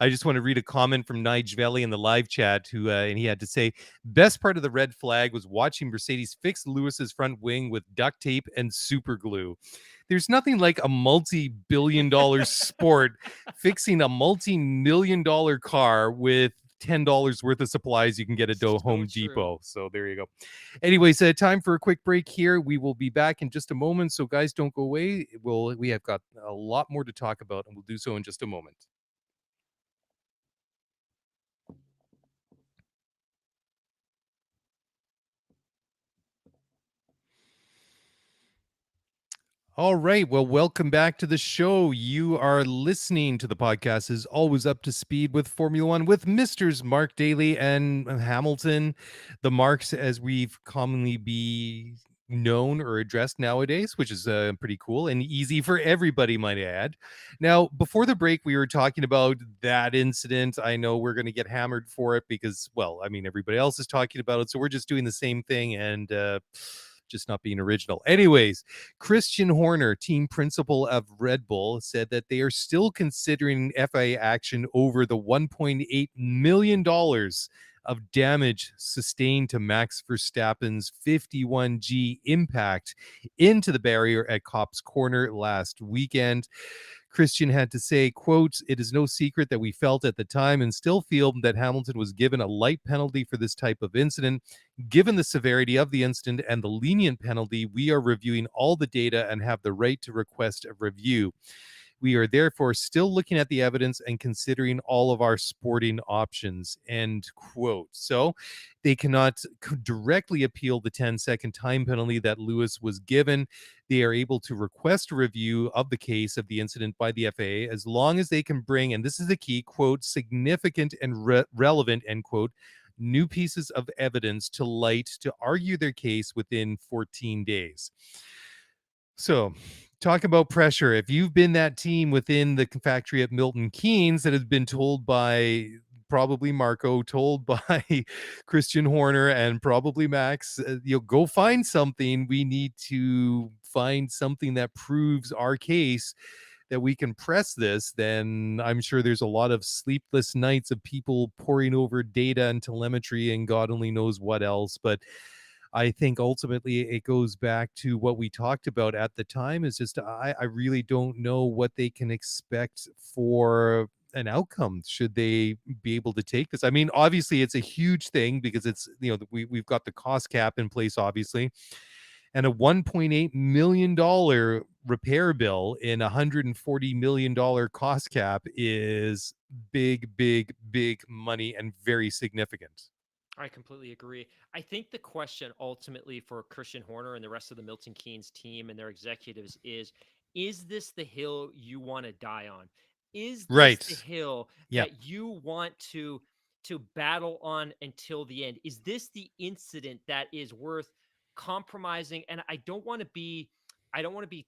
I just want to read a comment from Nige Valley in the live chat, who and he had to say, "Best part of the red flag was watching Mercedes fix Lewis's front wing with duct tape and super glue. There's nothing like a multi-billion-dollar sport fixing a multi-million-dollar car with $10 worth of supplies you can get at So Home true. Depot." So there you go. Anyways, time for a quick break here. We will be back in just a moment. So guys, don't go away. We have got a lot more to talk about, and we'll do so in just a moment. All right. Well, welcome back to the show. You are listening to the podcast is always up to speed with Formula One with Misters Mark Daly and Hamilton, the Marks as we've commonly be known or addressed nowadays, which is pretty cool and easy for everybody, might I add. Now, before the break, we were talking about that incident. I know we're going to get hammered for it because, well, I mean, everybody else is talking about it, so we're just doing the same thing and just not being original. Anyways, Christian Horner, team principal of Red Bull, said that they are still considering FIA action over the $1.8 million of damage sustained to Max Verstappen's 51G impact into the barrier at Copse Corner last weekend. Christian had to say, quote, "It is no secret that we felt at the time and still feel that Hamilton was given a light penalty for this type of incident. Given the severity of the incident and the lenient penalty, we are reviewing all the data and have the right to request a review. We are therefore still looking at the evidence and considering all of our sporting options," end quote. So they cannot directly appeal the 10-second time penalty that Lewis was given. They are able to request a review of the case of the incident by the FAA as long as they can bring, and this is the key, quote, "significant and relevant," end quote, "new pieces of evidence to light to argue their case within 14 days. So, talk about pressure. If you've been that team within the factory at Milton Keynes that has been told by probably Marco, told by Christian Horner, and probably Max, go find something. We need to find something that proves our case that we can press this. Then I'm sure there's a lot of sleepless nights of people poring over data and telemetry and God only knows what else. But I think ultimately it goes back to what we talked about at the time is just I really don't know what they can expect for an outcome should they be able to take this. I mean, obviously it's a huge thing because it's, we've got the cost cap in place, obviously, and a $1.8 million repair bill in a $140 million cost cap is big, big, big money and very significant. I completely agree. I think the question ultimately for Christian Horner and the rest of the Milton Keynes team and their executives is this the hill you want to die on? Is this the Right. hill Yeah. that you want to battle on until the end? Is this the incident that is worth compromising? And I don't want to be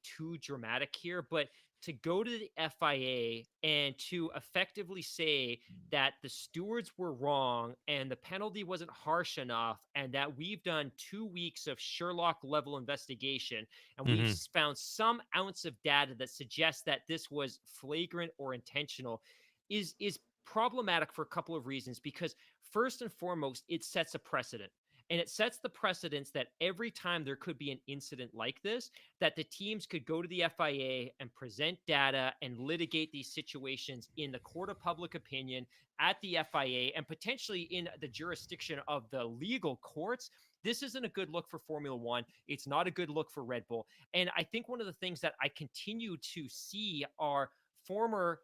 too dramatic here, but to go to the FIA and to effectively say that the stewards were wrong and the penalty wasn't harsh enough, and that we've done 2 weeks of Sherlock level investigation and we've Mhm. found some ounce of data that suggests that this was flagrant or intentional is problematic for a couple of reasons. Because first and foremost, it sets a precedent. And it sets the precedence that every time there could be an incident like this, that the teams could go to the FIA and present data and litigate these situations in the court of public opinion at the FIA and potentially in the jurisdiction of the legal courts. This isn't a good look for Formula One. It's not a good look for Red Bull. And I think one of the things that I continue to see are former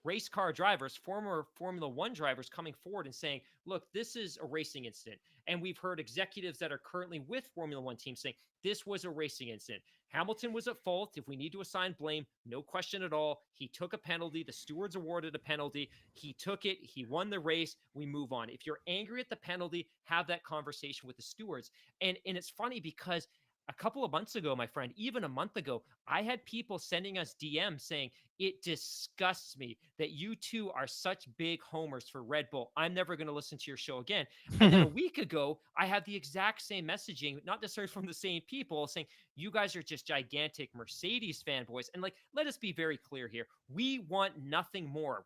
race car drivers, former Formula One drivers coming forward and saying, look, this is a racing incident. And we've heard executives that are currently with Formula One teams saying, this was a racing incident. Hamilton was at fault. If we need to assign blame, no question at all. He took a penalty. The stewards awarded a penalty. He took it. He won the race. We move on. If you're angry at the penalty, have that conversation with the stewards. And it's funny because a couple of months ago, my friend, even a month ago, I had people sending us DMs saying, it disgusts me that you two are such big homers for Red Bull. I'm never going to listen to your show again. And then a week ago, I had the exact same messaging, not necessarily from the same people, saying, you guys are just gigantic Mercedes fanboys. And like, let us be very clear here. We want nothing more.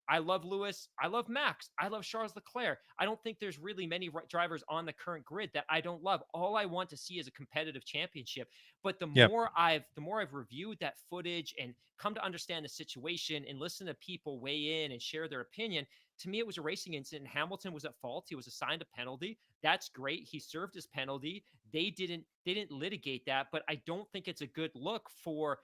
I love Lewis. I love Max. I love Charles Leclerc. I don't think there's really many drivers on the current grid that I don't love. All I want to see is a competitive championship. But the Yeah. more I've reviewed that footage and come to understand the situation and listen to people weigh in and share their opinion, to me it was a racing incident. Hamilton was at fault. He was assigned a penalty. That's great. He served his penalty. They didn't litigate that, but I don't think it's a good look for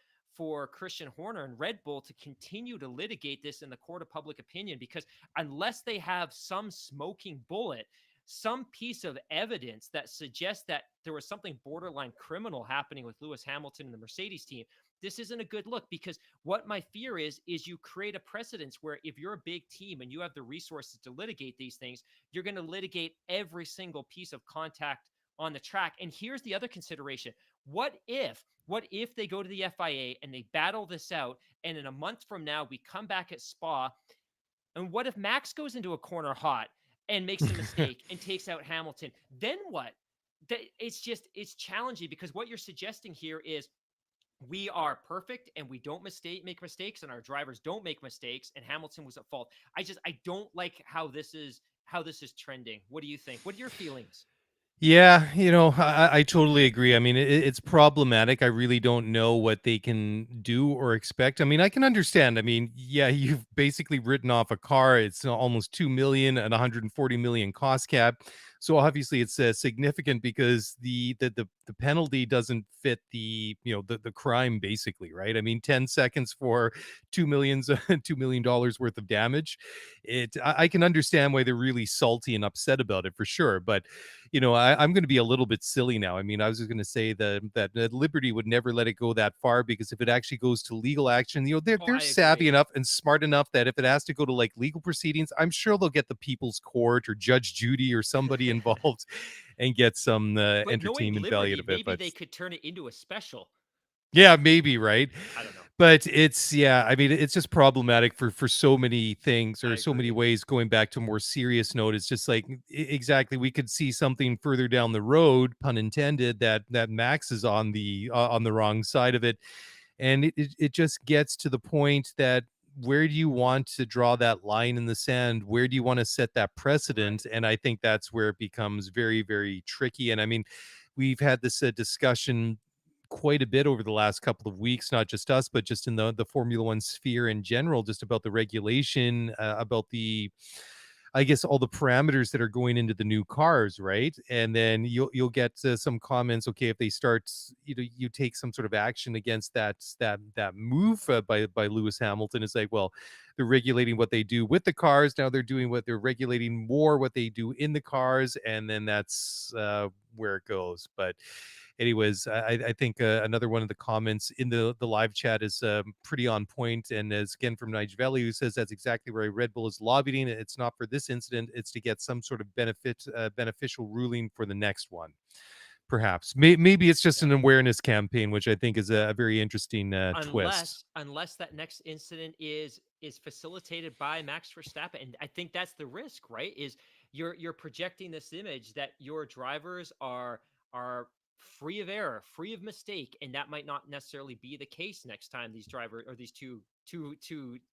Christian Horner and Red Bull to continue to litigate this in the court of public opinion, because unless they have some smoking bullet, some piece of evidence that suggests that there was something borderline criminal happening with Lewis Hamilton and the Mercedes team, this isn't a good look. Because what my fear is you create a precedence where if you're a big team and you have the resources to litigate these things, you're going to litigate every single piece of contact on the track. And here's the other consideration. What if they go to the FIA and they battle this out, and in a month from now we come back at Spa, and what if Max goes into a corner hot and makes a mistake and takes out Hamilton? Then what? It's challenging, because what you're suggesting here is we are perfect and we don't make mistakes, and our drivers don't make mistakes, and Hamilton was at fault. I don't like how this is trending. What do you think? What are your feelings? Yeah, I totally agree. I mean, it's problematic. I really don't know what they can do or expect. I mean, I can understand. I mean, yeah, you've basically written off a car. It's almost 2 million and 140 million cost cap. So obviously it's significant because the penalty doesn't fit the crime, basically, right? I mean, 10 seconds for 2 million dollars worth of damage. I can understand why they're really salty and upset about it, for sure. But I'm going to be a little bit silly now. I mean, I was just going to say that Liberty would never let it go that far, because if it actually goes to legal action, they're Oh, they're I savvy agree. enough and smart enough that if it has to go to like legal proceedings, I'm sure they'll get the People's Court or Judge Judy or somebody involved and get some But knowing entertainment value out Liberty, of it. maybe But they could turn it into a special. yeah, maybe, right? I don't know. But yeah, I mean, it's just problematic for so many things, I or so many agree. ways. Going back to a more serious note, it's just like exactly, we could see something further down the road, pun intended, that Max is on the wrong side of it. And it just gets to the point that, where do you want to draw that line in the sand? Where do you want to set that Right. precedent? And I think that's where it becomes very, very tricky. And I mean, we've had this discussion quite a bit over the last couple of weeks, not just us, but just in the Formula One sphere in general, just about the regulation, about I guess, all the parameters that are going into the new cars, right? And then you'll get some comments. Okay, if they start, you take some sort of action against that move by Lewis Hamilton. It's like, well, they're regulating what they do with the cars. Now they're regulating more what they do in the cars, and then that's where it goes. But anyways, I think another one of the comments in the live chat is pretty on point, and as again from Nigelli, who says that's exactly where Red Bull is lobbying. It's not for this incident; it's to get some sort of beneficial ruling for the next one. Perhaps, maybe it's just Yeah. an awareness campaign, which I think is a very interesting twist. Unless that next incident is facilitated by Max Verstappen. And I think that's the risk, right? Is you're projecting this image that your drivers are free of error, free of mistake, and that might not necessarily be the case next time these drivers, or these two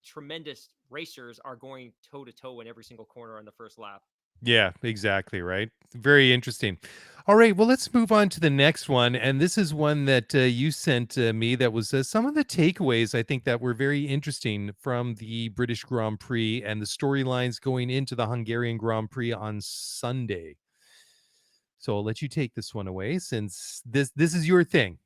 tremendous racers, are going toe to toe in every single corner on the first lap. Yeah, exactly. Right. Very interesting. All right. Well, let's move on to the next one. And this is one that you sent me that was some of the takeaways I think that were very interesting from the British Grand Prix and the storylines going into the Hungarian Grand Prix on Sunday. So I'll let you take this one away since this is your thing.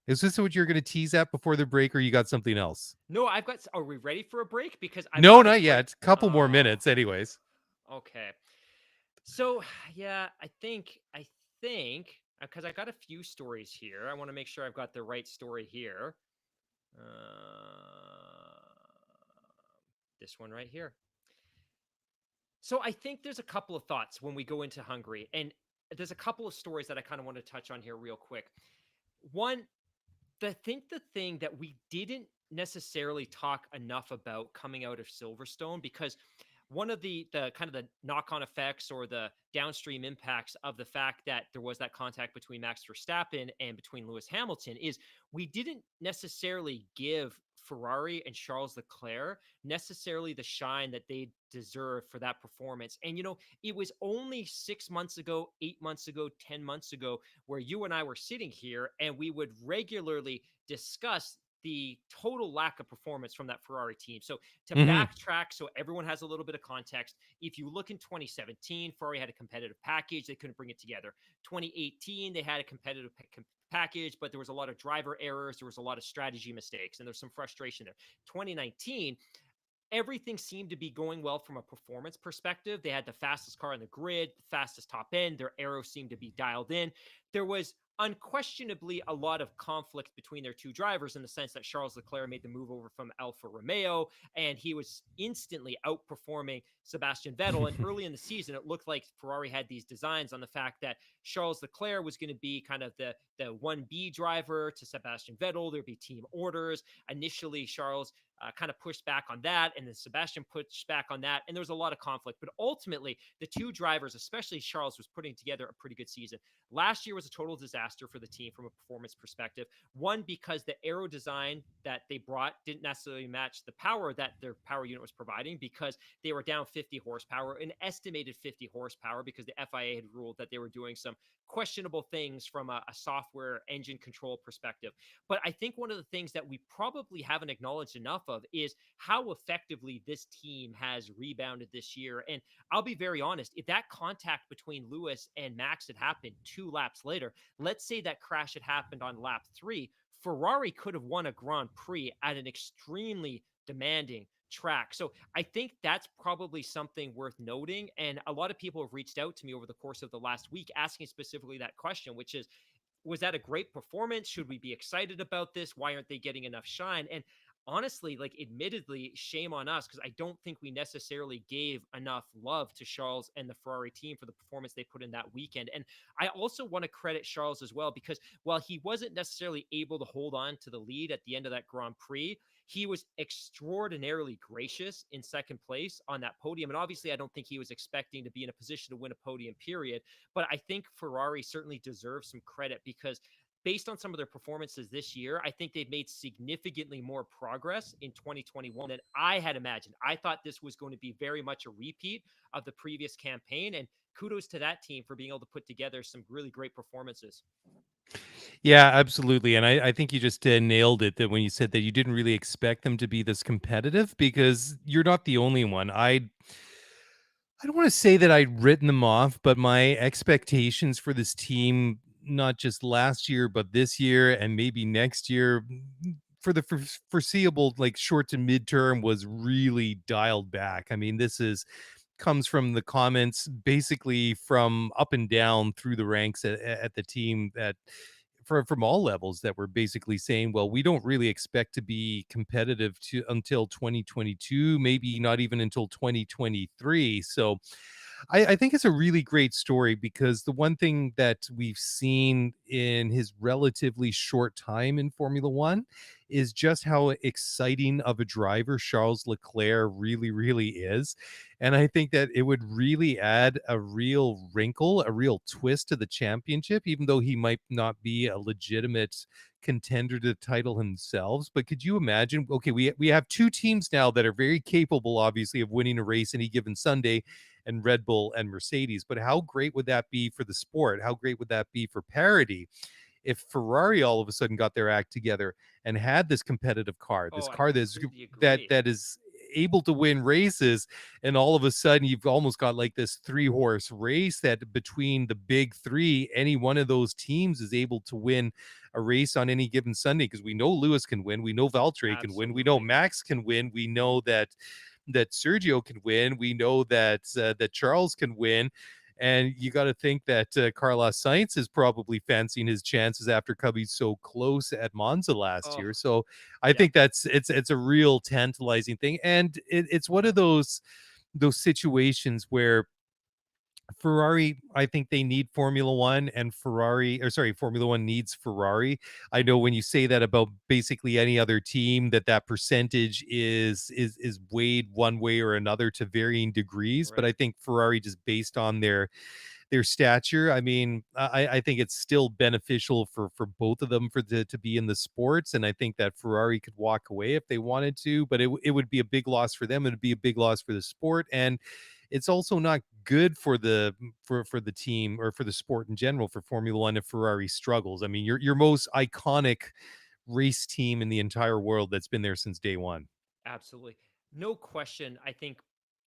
Is this what you're going to tease at before the break, or you got something else? No, I've got. Are we ready for a break? Because I've No, got a not great. yet. Couple more Oh, minutes, anyways. okay. So yeah, I think because I got a few stories here. I want to make sure I've got the right story here. This one right here. So I think there's a couple of thoughts when we go into Hungary, and there's a couple of stories that I kind of want to touch on here real quick. One, the thing that we didn't necessarily talk enough about coming out of Silverstone, because one of the kind of the knock-on effects or the downstream impacts of the fact that there was that contact between Max Verstappen and between Lewis Hamilton is we didn't necessarily give Ferrari and Charles Leclerc necessarily the shine that they deserve for that performance. And it was only 6 months ago, 8 months ago, 10 months ago where you and I were sitting here and we would regularly discuss the total lack of performance from that Ferrari team. So to Hmm. backtrack, so everyone has a little bit of context, if you look in 2017, Ferrari had a competitive package. They couldn't bring it together. 2018, they had a competitive package, but there was a lot of driver errors. There was a lot of strategy mistakes, and there's some frustration there. 2019, everything seemed to be going well from a performance perspective. They had the fastest car on the grid, the fastest top end. Their aero seemed to be dialed in. There was unquestionably a lot of conflict between their two drivers in the sense that Charles Leclerc made the move over from Alfa Romeo and he was instantly outperforming Sebastian Vettel. And early in the season, it looked like Ferrari had these designs on the fact that Charles Leclerc was going to be kind of the 1B driver to Sebastian Vettel. There'd be team orders. Initially, Charles kind of pushed back on that, and then Sebastian pushed back on that, and there was a lot of conflict. But ultimately, the two drivers, especially Charles, was putting together a pretty good season. Last year was a total disaster for the team from a performance perspective. One, because the aero design that they brought didn't necessarily match the power that their power unit was providing because they were down 50 horsepower, an estimated 50 horsepower, because the FIA had ruled that they were doing some questionable things from a software engine control perspective. But I think one of the things that we probably haven't acknowledged enough of is how effectively this team has rebounded this year. And I'll be very honest, if that contact between Lewis and Max had happened 2 laps later, let's say that crash had happened on lap 3, Ferrari could have won a Grand Prix at an extremely demanding track. So I think that's probably something worth noting. And a lot of people have reached out to me over the course of the last week asking specifically that question, which is, was that a great performance? Should we be excited about this? Why aren't they getting enough shine? And honestly, like, admittedly, shame on us because I don't think we necessarily gave enough love to Charles and the Ferrari team for the performance they put in that weekend. And I also want to credit Charles as well because while he wasn't necessarily able to hold on to the lead at the end of that Grand Prix, he was extraordinarily gracious in second place on that podium. And obviously, I don't think he was expecting to be in a position to win a podium, period. But I think Ferrari certainly deserves some credit because based on some of their performances this year, I think they've made significantly more progress in 2021 than I had imagined. I thought this was going to be very much a repeat of the previous campaign. And kudos to that team for being able to put together some really great performances. Yeah, absolutely. And I think you just nailed it that when you said that you didn't really expect them to be this competitive because you're not the only one. I don't want to say that I'd written them off, but my expectations for this team, not just last year, but this year and maybe next year, for the foreseeable, like short to midterm, was really dialed back. I mean, this is comes from the comments basically from up and down through the ranks at the team that from all levels that were basically saying, well, we don't really expect to be competitive to until 2022, maybe not even until 2023. So I think it's a really great story because the one thing that we've seen in his relatively short time in Formula One is just how exciting of a driver Charles Leclerc really, really is. And I think that it would really add a real wrinkle, a real twist to the championship, even though he might not be a legitimate contender to the title themselves. But could you imagine? Okay, we have two teams now that are very capable, obviously, of winning a race any given Sunday, and Red Bull and Mercedes. But how great would that be for the sport? How great would that be for parity if Ferrari all of a sudden got their act together and had this competitive car, this Oh, I car completely agree. that is able to win races, and all of a sudden you've almost got like this three-horse race that between the big three, any one of those teams is able to win a race on any given Sunday, because we know Lewis can win, we know Valtteri can win, we know Absolutely. Max can win, we know that Sergio can win, we know that Charles can win. And you got to think that Carlos Sainz is probably fancying his chances after coming so close at Monza last Oh, year. So I yeah. think it's a real tantalizing thing, and it's one of those situations where Ferrari, I think they need Formula One, and Formula One needs Ferrari. I know when you say that about basically any other team, that percentage is weighed one way or another to varying degrees. But Right. I think Ferrari, just based on their stature, I mean, I think it's still beneficial for both of them to be in the sports, and I think that Ferrari could walk away if they wanted to, but it would be a big loss for them. It would be a big loss for the sport, and it's also not good for the team or for the sport in general, for Formula One, if Ferrari struggles. I mean, your most iconic race team in the entire world that's been there since day one. Absolutely. No question. I think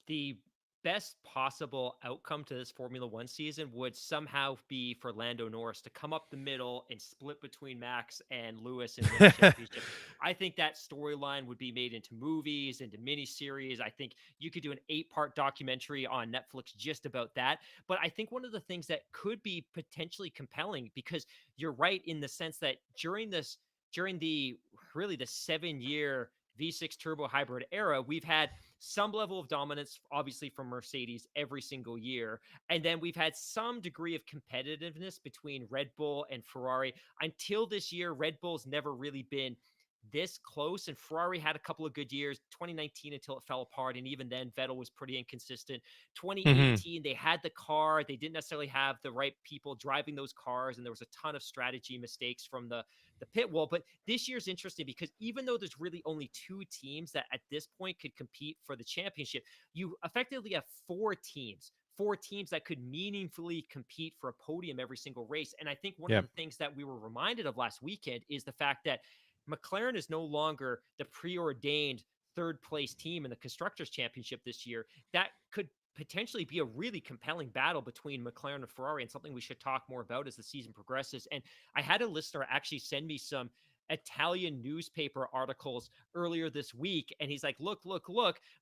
the best possible outcome to this Formula One season would somehow be for Lando Norris to come up the middle and split between Max and Lewis and win a championship. I think that storyline would be made into movies, into miniseries. I think you could do an 8-part documentary on Netflix just about that. But I think one of the things that could be potentially compelling, because you're right in the sense that during the really the 7-year V6 turbo hybrid era, we've had some level of dominance, obviously, from Mercedes every single year. And then we've had some degree of competitiveness between Red Bull and Ferrari. Until this year, Red Bull's never really been this close, and Ferrari had a couple of good years, 2019 until it fell apart, and even then Vettel was pretty inconsistent. Mhm. 2018 they had the car, they didn't necessarily have the right people driving those cars, and there was a ton of strategy mistakes from the pit wall. But this year's interesting because even though there's really only two teams that at this point could compete for the championship, you effectively have four teams that could meaningfully compete for a podium every single race. And I think one of Yep. the things that we were reminded of last weekend is the fact that McLaren is no longer the preordained third place team in the Constructors' Championship this year. That could potentially be a really compelling battle between McLaren and Ferrari, and something we should talk more about as the season progresses. And I had a listener actually send me some Italian newspaper articles earlier this week, and he's like, look,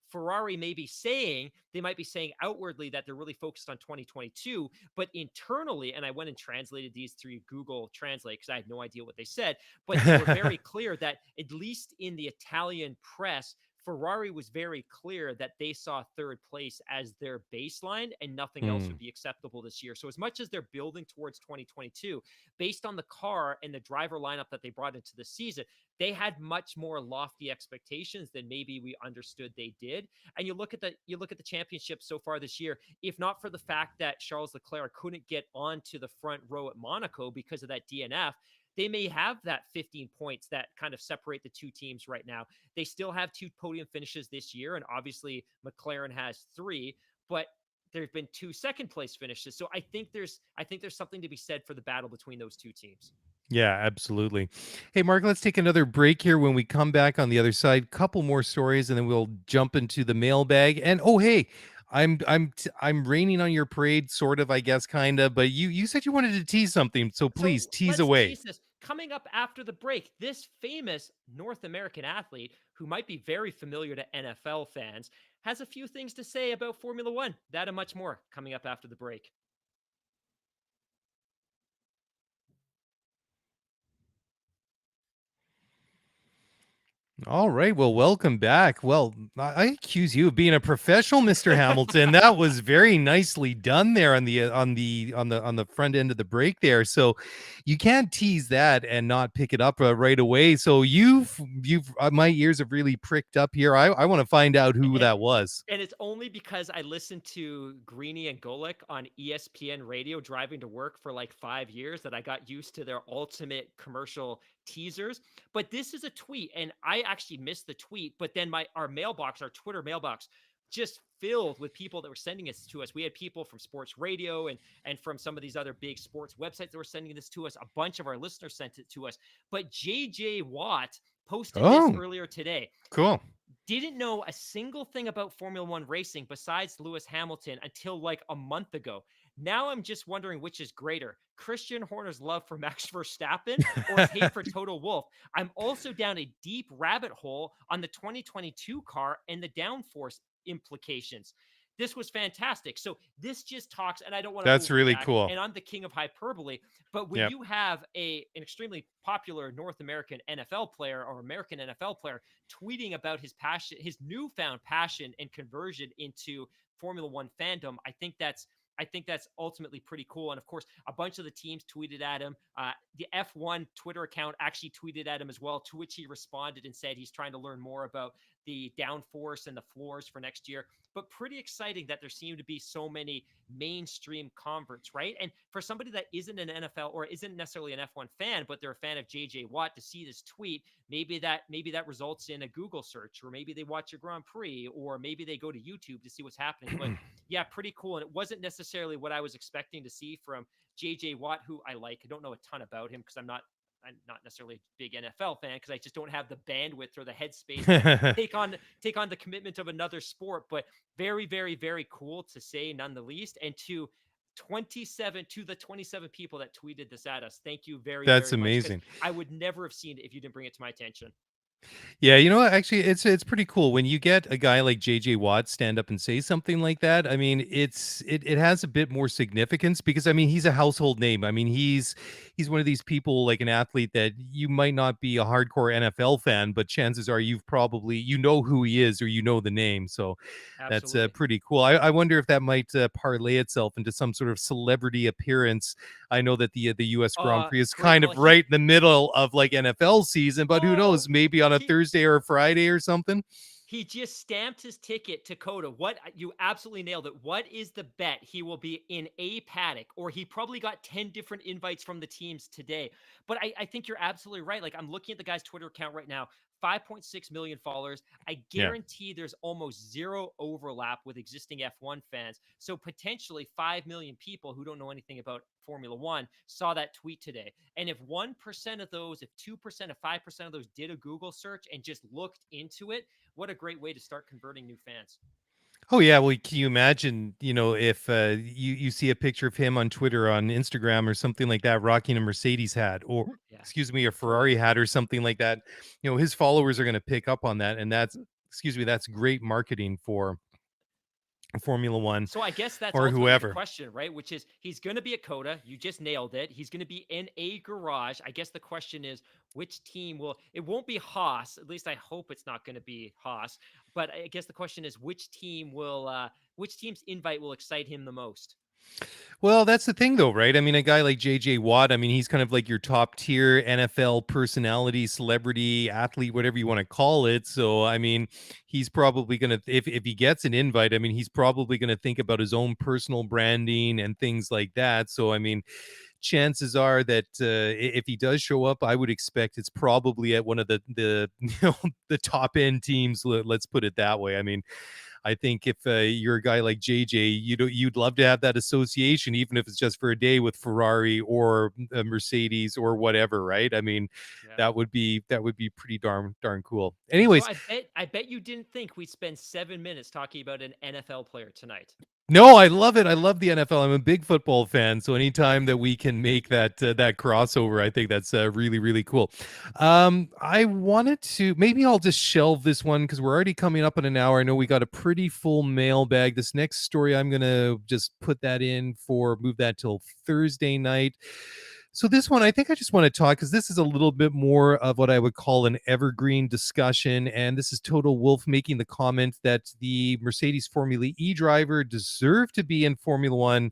Ferrari may be saying, they might be saying outwardly that they're really focused on 2022, but internally, and I went and translated these through Google Translate because I had no idea what they said, but they were very clear that at least in the Italian press, Ferrari was very clear that they saw third place as their baseline and nothing else would Mm. be acceptable this year. So as much as they're building towards 2022, based on the car and the driver lineup that they brought into the season, they had much more lofty expectations than maybe we understood they did. And you look at the championship so far this year, if not for the fact that Charles Leclerc couldn't get onto the front row at Monaco because of that DNF, they may have that 15 points that kind of separate the two teams right now. They still have two podium finishes this year, and obviously McLaren has three, but there's been two second place finishes. So I think there's something to be said for the battle between those two teams. Yeah, absolutely. Hey, Mark, let's take another break here. When we come back on the other side, couple more stories, and then we'll jump into the mailbag. And oh, hey, I'm raining on your parade, sort of, I guess, kind of. But you said you wanted to tease something, so please So tease let's away. tease this. Coming up after the break, this famous North American athlete, who might be very familiar to NFL fans, has a few things to say about Formula One. That and much more coming up after the break. All right. Well, welcome back. Well, I accuse you of being a professional, Mr. Hamilton. That was very nicely done there on the front end of the break there. So you can't tease that and not pick it up right away. So you've my ears have really pricked up here. I want to find out who and that was. And it's only because I listened to Greeny and Golick on ESPN radio driving to work for like 5 years that I got used to their ultimate commercial teasers. But this is a tweet, and I actually missed the tweet. But then our mailbox, our Twitter mailbox, just filled with people that were sending this to us. We had people from sports radio and from some of these other big sports websites that were sending this to us. A bunch of our listeners sent it to us. But JJ Watt posted this Oh, earlier today. cool. Didn't know a single thing about Formula One racing besides Lewis Hamilton until like a month ago. Now I'm just wondering which is greater, Christian Horner's love for Max Verstappen or his hate for Toto Wolff. I'm also down a deep rabbit hole on the 2022 car and the downforce implications. This was fantastic. So this just talks, and I don't want to That's really overreact, cool. and I'm the king of hyperbole, but when Yep. you have an extremely popular North American NFL player or American NFL player tweeting about his passion, his newfound passion and conversion into Formula One fandom, I think that's ultimately pretty cool. And of course, a bunch of the teams tweeted at him. The F1 Twitter account actually tweeted at him as well, to which he responded and said he's trying to learn more about the downforce and the floors for next year. But pretty exciting that there seem to be so many mainstream converts, right? And for somebody that isn't an NFL or isn't necessarily an F1 fan, but they're a fan of JJ Watt, to see this tweet, maybe that results in a Google search, or maybe they watch a Grand Prix, or maybe they go to YouTube to see what's happening. But yeah, pretty cool. And it wasn't necessarily what I was expecting to see from JJ Watt, who I like. I don't know a ton about him because I'm not necessarily a big NFL fan, because I just don't have the bandwidth or the headspace to take on the commitment of another sport. But very, very, very cool to say, none the least. And to the 27 people that tweeted this at us, thank you very, That's very much, because amazing. I would never have seen it if you didn't bring it to my attention. Yeah, you know what? Actually, it's pretty cool when you get a guy like JJ Watt stand up and say something like that. I mean, it has a bit more significance because I mean, he's a household name. I mean, he's one of these people like an athlete that you might not be a hardcore NFL fan, but chances are you know who he is or you know the name. So that's Absolutely. pretty cool. I wonder if that might parlay itself into some sort of celebrity appearance. I know that the U.S. Grand Prix is Great. kind Well, of right in the middle of like NFL season, but who knows? oh, Maybe on a he Thursday or a Friday or something. He just stamped his ticket to Coda. What, you absolutely nailed it. What is the bet he will be in a paddock? Or he probably got 10 different invites from the teams today. But I think you're absolutely right. Like, I'm looking at the guy's Twitter account right now, 5.6 million followers. I Yeah. guarantee there's almost zero overlap with existing F1 fans. So potentially 5 million people who don't know anything about Formula One saw that tweet today. And if 1% of those, if 2%, if 5% of those did a Google search and just looked into it, what a great way to start converting new fans. Oh yeah, well, can you imagine, if you see a picture of him on Twitter, on Instagram, or something like that, rocking a Mercedes hat, or Yeah, excuse me, a Ferrari totally. hat, or something like that, his followers are going to pick up on that, and that's, excuse me, that's great marketing for Formula One So I guess that's or ultimately the whoever. question, right? Which is, he's going to be at Coda. You just nailed it. He's going to be in a garage. I guess the question is, which team will? It won't be Haas. At least I hope it's not going to be Haas. But I guess the question is, which team will? Which team's invite will excite him the most? Well, that's the thing, though, right? I mean, a guy like JJ Watt, I mean, he's kind of like your top tier NFL personality, celebrity, athlete, whatever you want to call it. So, I mean, he's probably going to, if he gets an invite, I mean, he's probably going to think about his own personal branding and things like that. So, I mean, chances are that if he does show up, I would expect it's probably at one of the the top end teams. Let's put it that way. I mean, I think if you're a guy like JJ, you'd love to have that association, even if it's just for a day with Ferrari or a Mercedes or whatever, right? I mean, Yeah. that would be pretty darn cool. So Anyways, I bet you didn't think we'd spend 7 minutes talking about an NFL player tonight. no, I love it. I love the NFL. I'm a big football fan, so anytime that we can make that crossover, I think that's really really cool. I wanted to maybe I'll just shelve this one because we're already coming up in an hour. I know we got a pretty full mailbag. This next story, I'm gonna just put that in for move that till Thursday night. So this one, I think I just want to talk because this is a little bit more of what I would call an evergreen discussion. And this is Total Wolf making the comment that the Mercedes Formula E driver deserved to be in Formula One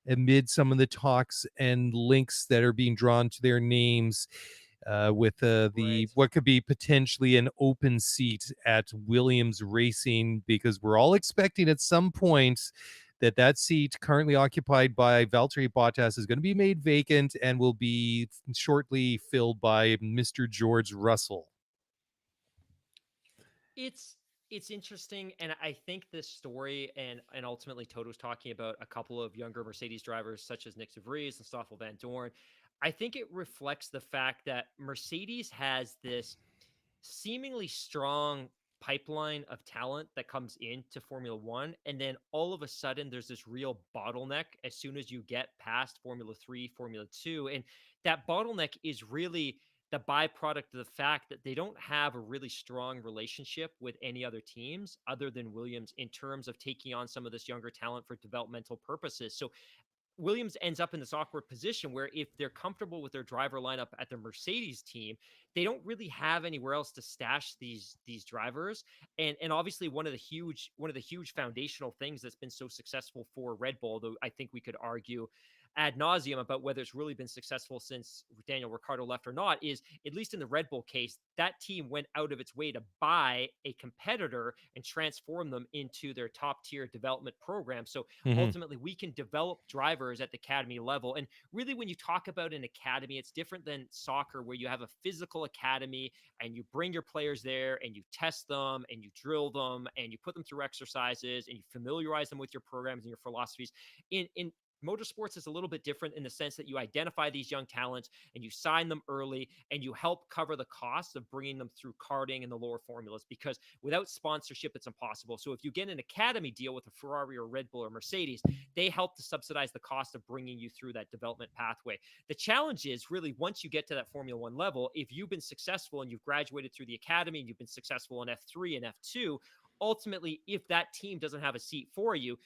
amid some of the talks and links that are being drawn to their names with the Right. what could be potentially an open seat at Williams Racing, because we're all expecting at some point that seat currently occupied by Valtteri Bottas is going to be made vacant and will be shortly filled by Mr. George Russell. It's it's interesting, and I think this story and ultimately Toto's talking about a couple of younger Mercedes drivers such as Nick de Vries and Stoffel Van Dorn. I think it reflects the fact that Mercedes has this seemingly strong pipeline of talent that comes into Formula One. And then all of a sudden, there's this real bottleneck as soon as you get past Formula Three, Formula Two. And that bottleneck is really the byproduct of the fact that they don't have a really strong relationship with any other teams other than Williams in terms of taking on some of this younger talent for developmental purposes. So Williams ends up in this awkward position where if they're comfortable with their driver lineup at the Mercedes team, they don't really have anywhere else to stash these drivers. And obviously one of the huge foundational things that's been so successful for Red Bull, though I think we could argue ad nauseum about whether it's really been successful since Daniel Ricciardo left or not, is at least in the Red Bull case, that team went out of its way to buy a competitor and transform them into their top tier development program. So Mm-hmm. ultimately we can develop drivers at the academy level. And really, when you talk about an academy, it's different than soccer where you have a physical academy and you bring your players there and you test them and you drill them and you put them through exercises and you familiarize them with your programs and your philosophies. In motorsports is a little bit different in the sense that you identify these young talents and you sign them early and you help cover the cost of bringing them through karting and the lower formulas, because without sponsorship it's impossible. So if you get an academy deal with a Ferrari or Red Bull or Mercedes, they help to subsidize the cost of bringing you through that development pathway. The challenge is really once you get to that Formula One level, if you've been successful and you've graduated through the academy and you've been successful in F3 and F2, ultimately, if that team doesn't have a seat for you,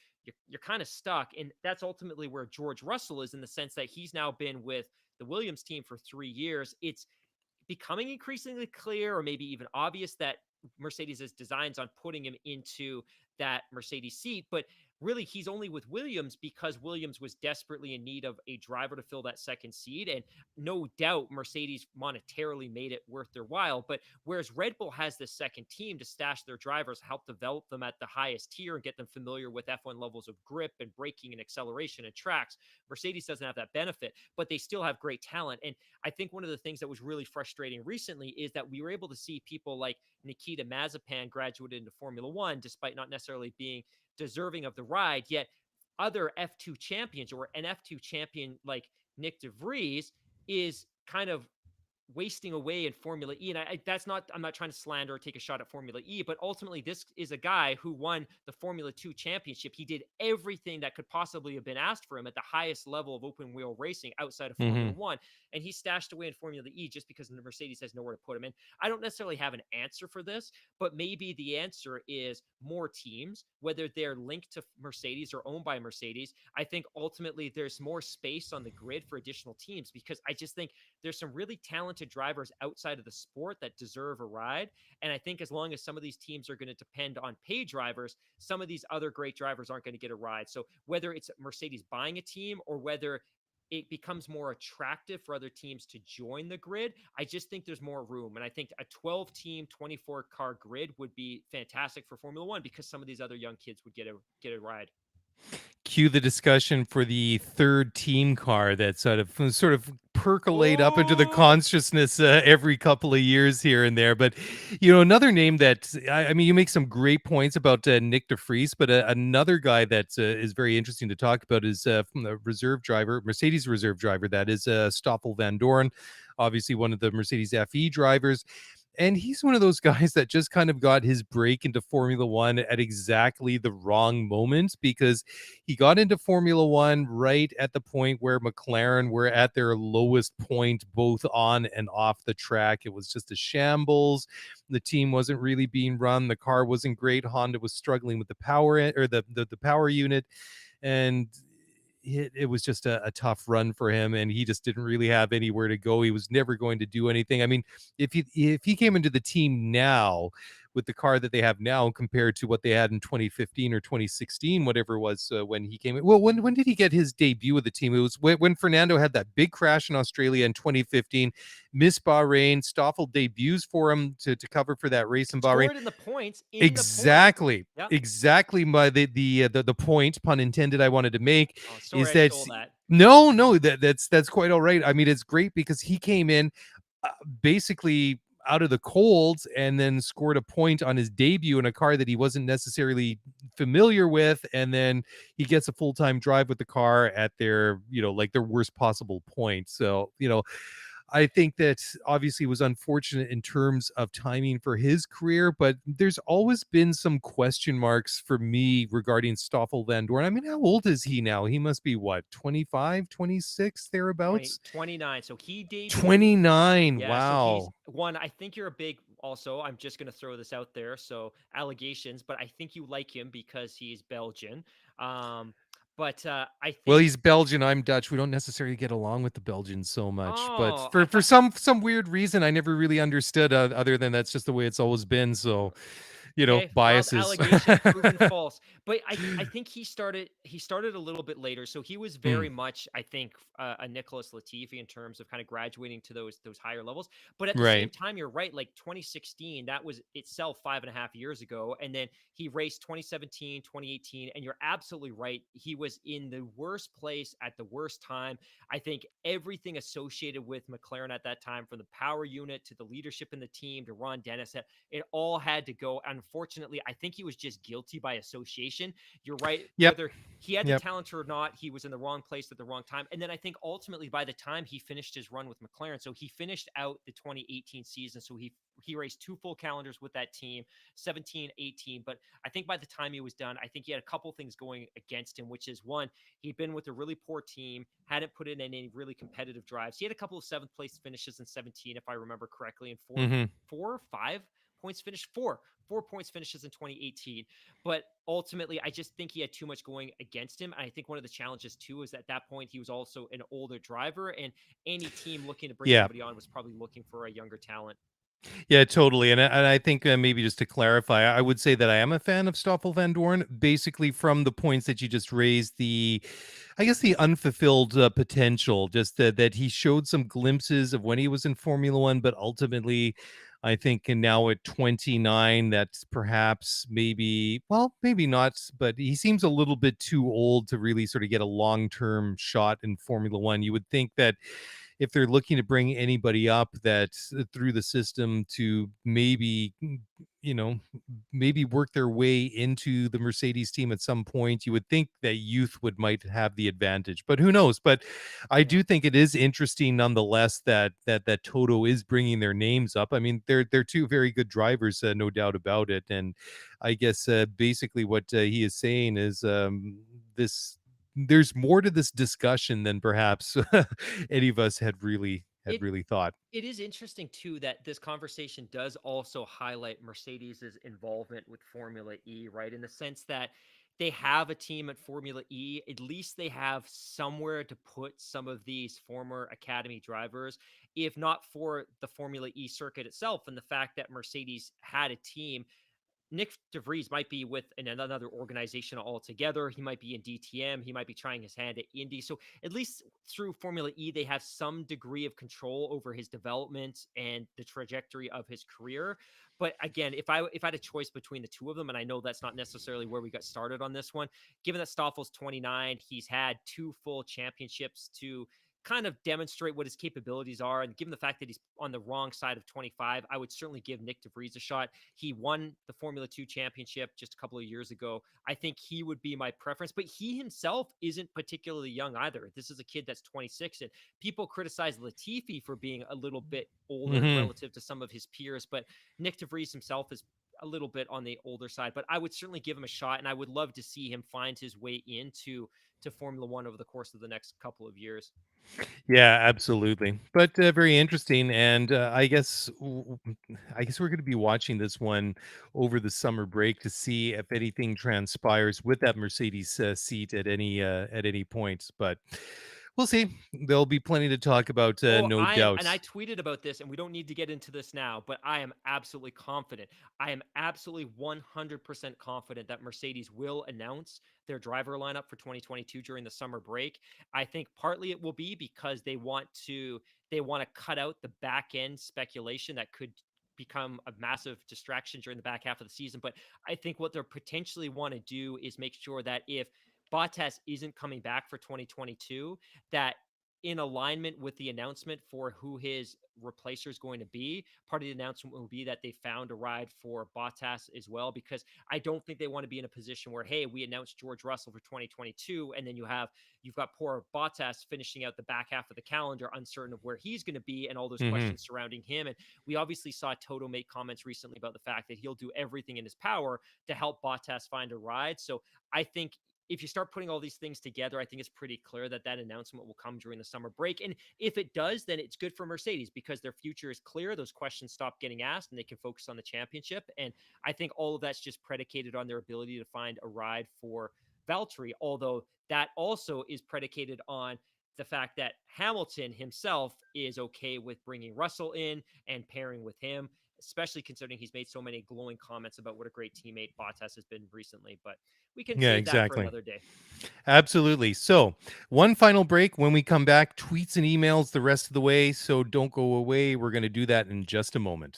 you're kind of stuck. And that's ultimately where George Russell is, in the sense that he's now been with the Williams team for 3 years. It's becoming increasingly clear or maybe even obvious that Mercedes' designs on putting him into that Mercedes seat. But really, he's only with Williams because Williams was desperately in need of a driver to fill that second seat. And no doubt Mercedes monetarily made it worth their while. But whereas Red Bull has this second team to stash their drivers, help develop them at the highest tier and get them familiar with F1 levels of grip and braking and acceleration and tracks, Mercedes doesn't have that benefit, but they still have great talent. And I think one of the things that was really frustrating recently is that we were able to see people like Nikita Mazepin graduated into Formula One despite not necessarily being deserving of the ride. Yet other F2 champions, or an F2 champion like Nick de Vries, is kind of wasting away in Formula E. And that's not, I'm not trying to slander or take a shot at Formula E, but ultimately this is a guy who won the Formula 2 championship. He did everything that could possibly have been asked for him at the highest level of open wheel racing outside of Formula Mm-hmm. 1. And he's stashed away in Formula E just because the Mercedes has nowhere to put him in. I don't necessarily have an answer for this, but maybe the answer is more teams, whether they're linked to Mercedes or owned by Mercedes. I think ultimately there's more space on the grid for additional teams, because I just think there's some really talented drivers outside of the sport that deserve a ride. And I think as long as some of these teams are going to depend on paid drivers, some of these other great drivers aren't going to get a ride. So whether it's Mercedes buying a team or whether it becomes more attractive for other teams to join the grid, I just think there's more room. And I think a 12 team, 24 car grid would be fantastic for Formula One, because some of these other young kids would get a ride. Cue the discussion for the third team car that sort of percolate up into the Oh, consciousness every couple of years here and there. But another name that I mean, you make some great points about Nick de Vries, but another guy that is very interesting to talk about is from the reserve driver, Mercedes reserve driver, that is Stoffel Van Dorn, obviously one of the Mercedes FE drivers. And he's one of those guys that just kind of got his break into Formula One at exactly the wrong moment, because he got into Formula One right at the point where McLaren were at their lowest point, both on and off the track. It was just a shambles. The team wasn't really being run. The car wasn't great. Honda was struggling with the power or the power unit. And it was just a tough run for him, and he just didn't really have anywhere to go. He was never going to do anything. I mean, if he came into the team now with the car that they have now compared to what they had in 2015 or 2016, whatever it was when he came in. Well, when did he get his debut with the team? It was when Fernando had that big crash in Australia in 2015, missed Bahrain. Stoffel debuts for him to cover for that race in Bahrain. Scored in the points, Exactly. Yeah. Exactly. My the point, pun intended, I wanted to make Oh, sorry, is I that stole that. no, that's quite all right. I mean, it's great because he came in uh, basically out of the cold and then scored a point on his debut in a car that he wasn't necessarily familiar with, and then he gets a full-time drive with the car at their, like their worst possible point. So, I think that obviously was unfortunate in terms of timing for his career, but there's always been some question marks for me regarding Stoffel Van Dorn. I mean, how old is he now? He must be what, 25, 26, 20, thereabouts? 29. So he debuted. 29. Yeah, so he's Wow. one. I think you're a big. Also, I'm just gonna throw this out there. So allegations, but I think you like him because he's Belgian. Um, but I Well, think. he's Belgian, I'm Dutch. We don't necessarily get along with the Belgians so much, but Oh, I for thought. some weird reason I never really understood other than that's just the way it's always been. So, Okay, wild biases. allegation proven false. But I think he started a little bit later, so he was Mm, very much I think a Nicholas Latifi in terms of kind of graduating to those higher levels. But at the same right. time, you're right. Like 2016, that was itself 5.5 years ago, and then he raced 2017, 2018, and you're absolutely right. He was in the worst place at the worst time. I think everything associated with McLaren at that time, from the power unit to the leadership in the team to Ron Dennis, it all had to go. Unfortunately, I think he was just guilty by association. You're right. Yep. Whether he had the Yep. talent or not, he was in the wrong place at the wrong time. And then I think ultimately, by the time he finished his run with McLaren, so he finished out the 2018 season. So he raced two full calendars with that team, 17, 18. But I think by the time he was done, I think he had a couple things going against him, which is one, he'd been with a really poor team, hadn't put in any really competitive drives. He had a couple of seventh place finishes in 17, if I remember correctly, and Hmm. four, 5 points finished, four points finishes in 2018. But ultimately, I just think he had too much going against him. And I think one of the challenges too is at that point he was also an older driver, and any team looking to bring Yeah. somebody on was probably looking for a younger talent. Yeah, totally. And I think maybe just to clarify, I would say that I am a fan of Stoffel Van Dorn, basically from the points that you just raised, I guess the unfulfilled potential, just that he showed some glimpses of when he was in Formula One, but ultimately, I think and now at 29, that's perhaps maybe, well, maybe not, but he seems a little bit too old to really sort of get a long-term shot in Formula One. You would think that if they're looking to bring anybody up that through the system to maybe you know maybe work their way into the Mercedes team at some point, you would think that youth would might have the advantage, but who knows. But I Yeah. do think it is interesting nonetheless that Toto is bringing their names up. I mean, they're two very good drivers, no doubt about it. And I guess basically what he is saying is this there's more to this discussion than perhaps any of us had It really thought. It is interesting too that this conversation does also highlight Mercedes's involvement with Formula E, right? In the sense that they have a team at Formula E. At least they have somewhere to put some of these former academy drivers, if not for the Formula E circuit itself and the fact that Mercedes had a team. Nick DeVries might be with another organization altogether. He might be in DTM. He might be trying his hand at Indy. So at least through Formula E, they have some degree of control over his development and the trajectory of his career. But again, if I had a choice between the two of them, and I know that's not necessarily where we got started on this one, given that Stoffel's 29, he's had two full championships to kind of demonstrate what his capabilities are. And given the fact that he's on the wrong side of 25, I would certainly give Nick DeVries a shot. He won the Formula 2 championship just a couple of years ago. I think he would be my preference, but he himself isn't particularly young either. This is a kid that's 26, and people criticize Latifi for being a little bit older Hmm. relative to some of his peers, but Nick DeVries himself is a little bit on the older side, but I would certainly give him a shot, and I would love to see him find his way into Formula One over the course of the next couple of years. Yeah, absolutely. But very interesting. And I guess we're going to be watching this one over the summer break to see if anything transpires with that Mercedes seat at any point. But We'll see. There'll be plenty to talk about, Oh, no and doubt. I tweeted about this, and we don't need to get into this now, but I am absolutely confident. I am absolutely 100% confident that Mercedes will announce their driver lineup for 2022 during the summer break. I think partly it will be because they want to cut out the back end speculation that could become a massive distraction during the back half of the season. But I think what they're potentially want to do is make sure that if Bottas isn't coming back for 2022, that in alignment with the announcement for who his replacer is going to be. Part of the announcement will be that they found a ride for Bottas as well, because I don't think they want to be in a position where, hey, we announced George Russell for 2022, and then you've got poor Bottas finishing out the back half of the calendar, uncertain of where he's going to be, and all those Mhm. questions surrounding him. And we obviously saw Toto make comments recently about the fact that he'll do everything in his power to help Bottas find a ride. So I think if you start putting all these things together, I think it's pretty clear that that announcement will come during the summer break. And if it does, then it's good for Mercedes because their future is clear. Those questions stop getting asked and they can focus on the championship. And I think all of that's just predicated on their ability to find a ride for Valtteri, although that also is predicated on the fact that Hamilton himself is okay with bringing Russell in and pairing with him, especially considering he's made so many glowing comments about what a great teammate Bottas has been recently. But we can Yeah, save that for exactly. another day. Absolutely. So, one final break. When we come back, tweets and emails the rest of the way. So, don't go away. We're going to do that in just a moment.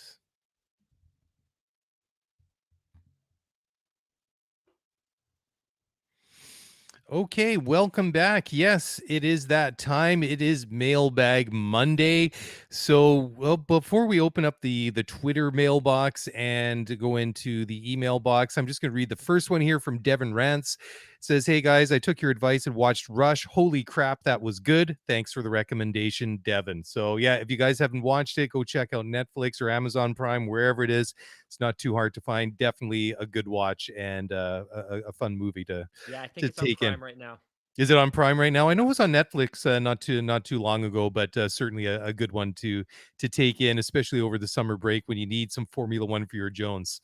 Okay, welcome back. Yes, it is that time. It is Mailbag Monday. So, well, before we open up the Twitter mailbox and go into the email box, I'm just going to read the first one here from Devin Rance. It says, "Hey guys, I took your advice and watched Rush. Holy crap, that was good. Thanks for the recommendation, Devin." So, yeah, if you guys haven't watched it, go check out Netflix or Amazon Prime, wherever it is. It's not too hard to find. Definitely a good watch and a fun movie Yeah, I think to it's on take in. Prime right now. Is it on Prime right now? I know Yep. it was on Netflix not too long ago, but certainly a good one to take in, especially over the summer break when you need some Formula One for your Jones.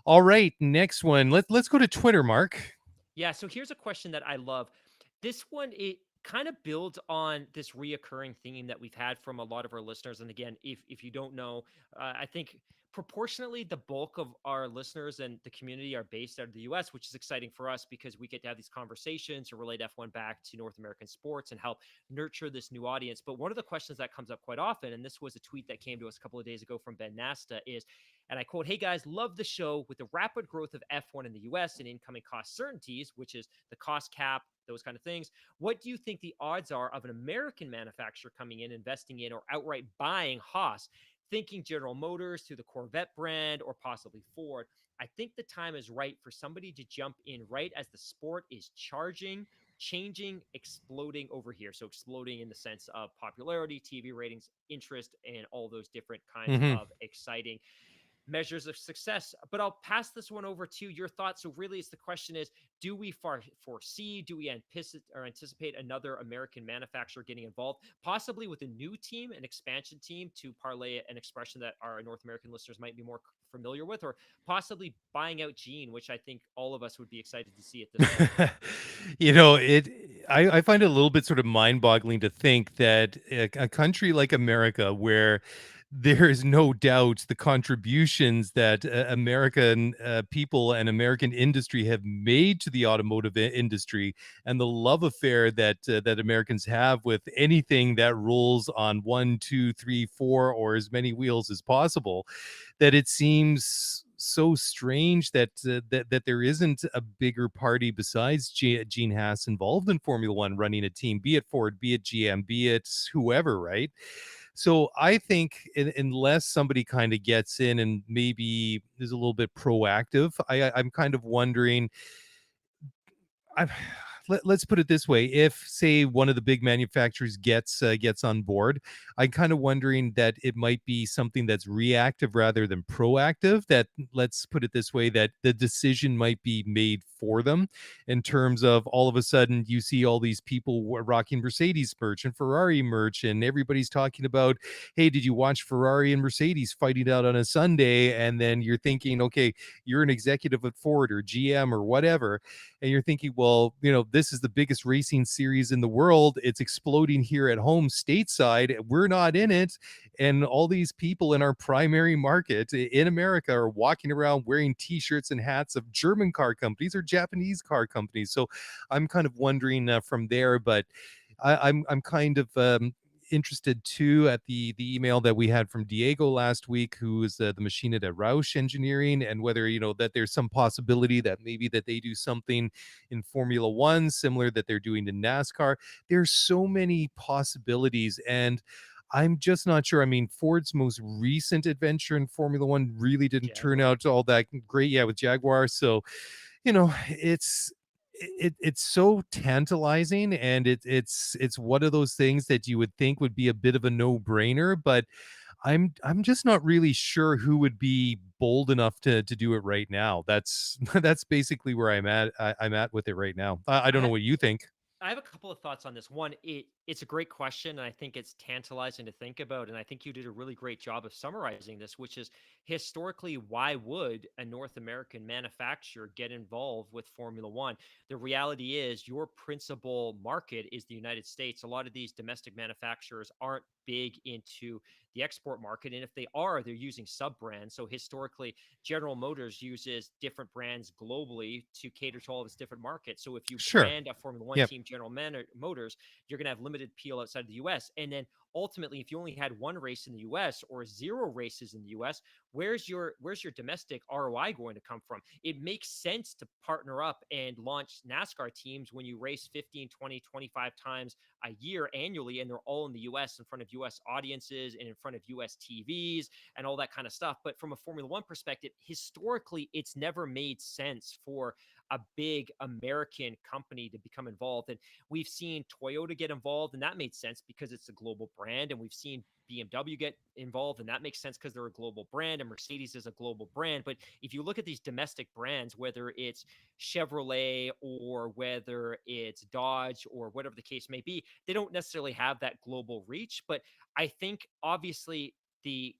All right, next one. Let's go to Twitter, Mark. Yeah, so here's a question that I love. This one, it kind of builds on this reoccurring theme that we've had from a lot of our listeners. And again, if you don't know, I think proportionately the bulk of our listeners and the community are based out of the US, which is exciting for us because we get to have these conversations to relate F1 back to North American sports and help nurture this new audience. But one of the questions that comes up quite often, and this was a tweet that came to us a couple of days ago from Ben Nasta, is, and I quote, "Hey guys, love the show. With the rapid growth of F1 in the US and incoming cost certainties, which is the cost cap, those kind of things, what do you think the odds are of an American manufacturer coming in, investing in, or outright buying Haas? Thinking General Motors through the Corvette brand or possibly Ford. I think the time is right for somebody to jump in right as the sport is changing, exploding over here. So exploding in the sense of popularity, TV ratings, interest, and all those different kinds Hmm. of exciting measures of success. But I'll pass this one over to your thoughts. So really, it's the question is, do we foresee, do we anticipate another American manufacturer getting involved, possibly with a new team, an expansion team, to parlay an expression that our North American listeners might be more familiar with, or possibly buying out Gene, which I think all of us would be excited to see at this point. You know, I find it a little bit sort of mind-boggling to think that a country like America, where there is no doubt the contributions that American people and American industry have made to the automotive industry, and the love affair that Americans have with anything that rolls on one, two, three, four, or as many wheels as possible, that it seems so strange that there isn't a bigger party besides Gene Haas involved in Formula One, running a team, be it Ford, be it GM, be it whoever, right? So I think unless somebody kind of gets in and maybe is a little bit proactive, I'm kind of wondering. I'm let's put it this way: if, say, one of the big manufacturers gets on board, I'm kind of wondering that it might be something that's reactive rather than proactive. That, let's put it this way, that the decision might be made for them, in terms of all of a sudden you see all these people rocking Mercedes merch and Ferrari merch, and everybody's talking about, hey, did you watch Ferrari and Mercedes fighting out on a Sunday? And then you're thinking, okay, you're an executive at Ford or GM or whatever, and you're thinking, well, this is the biggest racing series in the world. It's exploding here at home stateside. We're not in it. And all these people in our primary market in America are walking around wearing t-shirts and hats of German car companies or Japanese car companies. So I'm kind of wondering from there, but I'm kind of interested too at the email that we had from Diego last week, who is the machinist at Roush Engineering, and whether that there's some possibility that maybe that they do something in Formula One similar that they're doing in NASCAR. There's so many possibilities, and I'm just not sure. I mean, Ford's most recent adventure in Formula One really didn't turn Jaguar. out all that great. Yeah, with Jaguar. So it's so tantalizing, and it's one of those things that you would think would be a bit of a no-brainer, but I'm just not really sure who would be bold enough to do it right now. That's that's basically where I'm at with it right now. I don't know I what you think. I have a couple of thoughts on this. One, it's a great question, and I think it's tantalizing to think about. And I think you did a really great job of summarizing this, which is historically, why would a North American manufacturer get involved with Formula One? The reality is, your principal market is the United States. A lot of these domestic manufacturers aren't big into the export market, and if they are, they're using sub brands. So historically, General Motors uses different brands globally to cater to all of its different markets. So if you Sure. brand a Formula One Yep. team Motors, you're going to have limited appeal outside of the US. And then ultimately, if you only had one race in the US or zero races in the US, where's your domestic ROI going to come from? It makes sense to partner up and launch NASCAR teams when you race 15, 20, 25 times a year annually, and they're all in the US in front of US audiences and in front of US TVs and all that kind of stuff. But from a Formula One perspective, historically, it's never made sense for a big American company to become involved. And we've seen Toyota get involved, and that made sense because it's a global brand. And we've seen BMW get involved, and that makes sense because they're a global brand, and Mercedes is a global brand. But if you look at these domestic brands, whether it's Chevrolet or whether it's Dodge or whatever the case may be, they don't necessarily have that global reach. But I think obviously the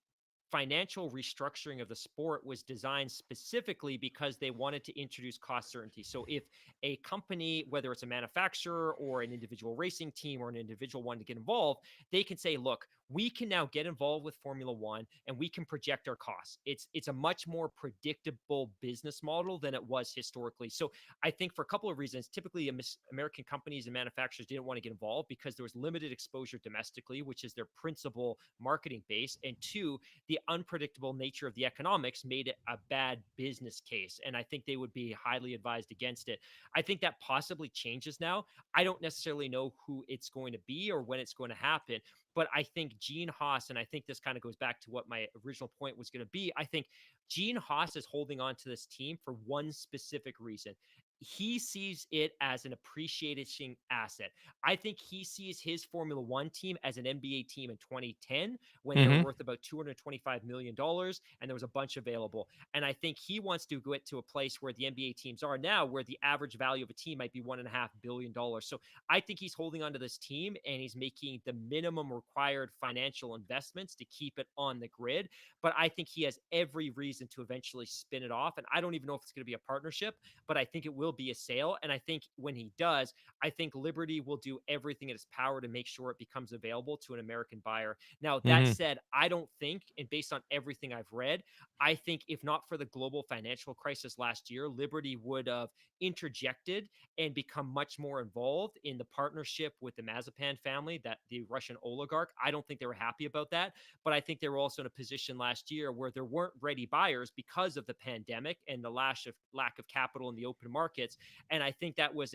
financial restructuring of the sport was designed specifically because they wanted to introduce cost certainty. So if a company, whether it's a manufacturer or an individual racing team or an individual wanting to get involved, they can say, look, we can now get involved with Formula One and we can project our costs. It's a much more predictable business model than it was historically. So I think for a couple of reasons, typically American companies and manufacturers didn't want to get involved because there was limited exposure domestically, which is their principal marketing base. And two, the unpredictable nature of the economics made it a bad business case. And I think they would be highly advised against it. I think that possibly changes now. I don't necessarily know who it's going to be or when it's going to happen, but I think Gene Haas, and I think this kind of goes back to what my original point was going to be. I think Gene Haas is holding on to this team for one specific reason. He sees it as an appreciating asset. I think he sees his Formula One team as an NBA team in 2010 when they were Hmm. worth about $225 million and there was a bunch available. And I think he wants to get to a place where the NBA teams are now, where the average value of a team might be $1.5 billion. So I think he's holding onto this team and he's making the minimum required financial investments to keep it on the grid. But I think he has every reason to eventually spin it off. And I don't even know if it's going to be a partnership, but I think it will be a sale. And I think when he does, I think Liberty will do everything in its power to make sure it becomes available to an American buyer. Now, that Hmm. said, I don't think, and based on everything I've read, I think if not for the global financial crisis last year, Liberty would have interjected and become much more involved in the partnership with the Mazepan family, that the Russian oligarch. I don't think they were happy about that, but I think they were also in a position last year where there weren't ready buyers because of the pandemic and the lack of capital in the open markets. And I think that was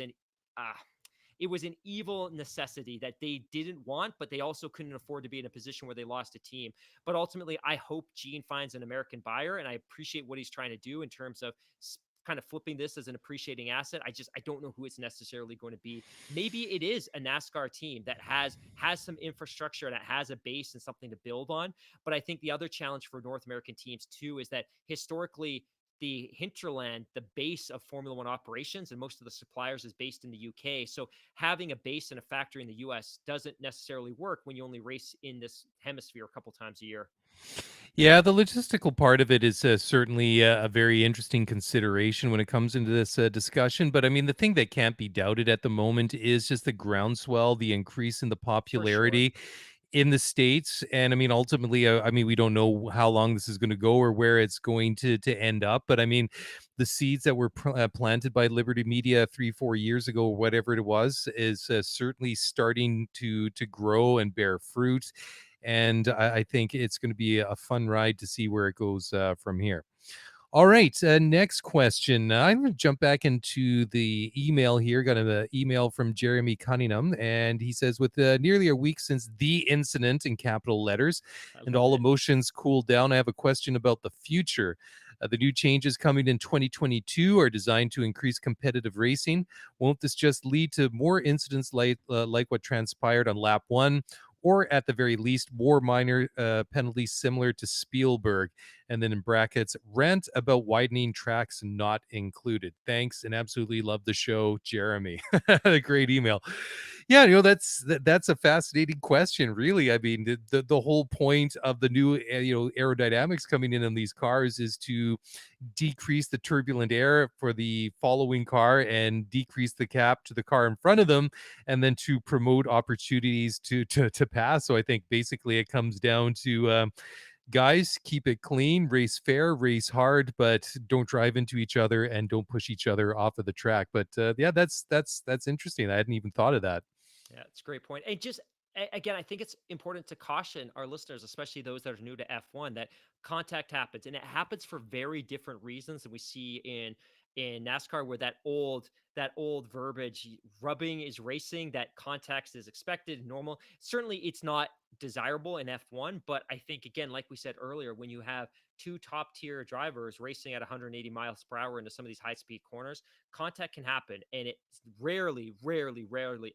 uh, it was an evil necessity that they didn't want, but they also couldn't afford to be in a position where they lost a team. But ultimately, I hope Gene finds an American buyer, and I appreciate what he's trying to do in terms of kind of flipping this as an appreciating asset. I don't know who it's necessarily going to be. Maybe it is a NASCAR team that has some infrastructure and it has a base and something to build on. But I think the other challenge for North American teams too is that historically the hinterland, the base of Formula One operations, and most of the suppliers is based in the UK. So having a base and a factory in the US doesn't necessarily work when you only race in this hemisphere a couple times a year. Yeah, the logistical part of it is certainly a very interesting consideration when it comes into this discussion. But I mean, the thing that can't be doubted at the moment is just the groundswell, the increase in the For sure. popularity in the States. And I mean, ultimately, I mean, we don't know how long this is going to go or where it's going to end up. But I mean, the seeds that were planted by Liberty Media 3, 4 years ago, or whatever it was, is certainly starting to grow and bear fruit. And I think it's going to be a fun ride to see where it goes from here. All right, next question. I'm going to jump back into the email here. Got an email from Jeremy Cunningham, and he says, with nearly a week since the incident in capital letters I and love all it. emotions cooled down, I have a question about the future. The new changes coming in 2022 are designed to increase competitive racing. Won't this just lead to more incidents like what transpired on lap one? Or at the very least, more minor penalties similar to Spielberg? And then in brackets, rant about widening tracks not included. Thanks, and absolutely love the show, Jeremy. A great email. Yeah, that's a fascinating question, really. I mean, the whole point of the new aerodynamics coming in on these cars is to decrease the turbulent air for the following car and decrease the gap to the car in front of them, and then to promote opportunities to pass. So I think basically it comes down to guys, keep it clean, race fair, race hard, but don't drive into each other and don't push each other off of the track. But yeah, that's interesting. I hadn't even thought of that. Yeah, it's a great point. And just again, I think it's important to caution our listeners, especially those that are new to F1, that contact happens, and it happens for very different reasons than we see in NASCAR, where that old verbiage, rubbing is racing, that context is expected, normal. Certainly, it's not desirable in F1, but I think again, like we said earlier, when you have two top tier drivers racing at 180 miles per hour into some of these high speed corners, contact can happen, and it's rarely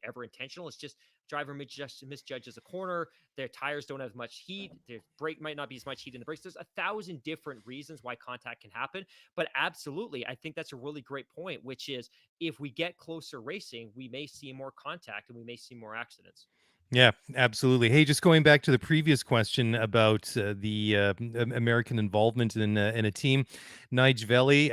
ever intentional. It's just driver misjudges a corner. Their tires don't have much heat. Their brake might not be as much heat in the brakes. There's 1,000 different reasons why contact can happen. But absolutely, I think that's a really great point, which is if we get closer racing, we may see more contact and we may see more accidents. Yeah, absolutely. Hey, just going back to the previous question about the American involvement in a team, Nige Valley,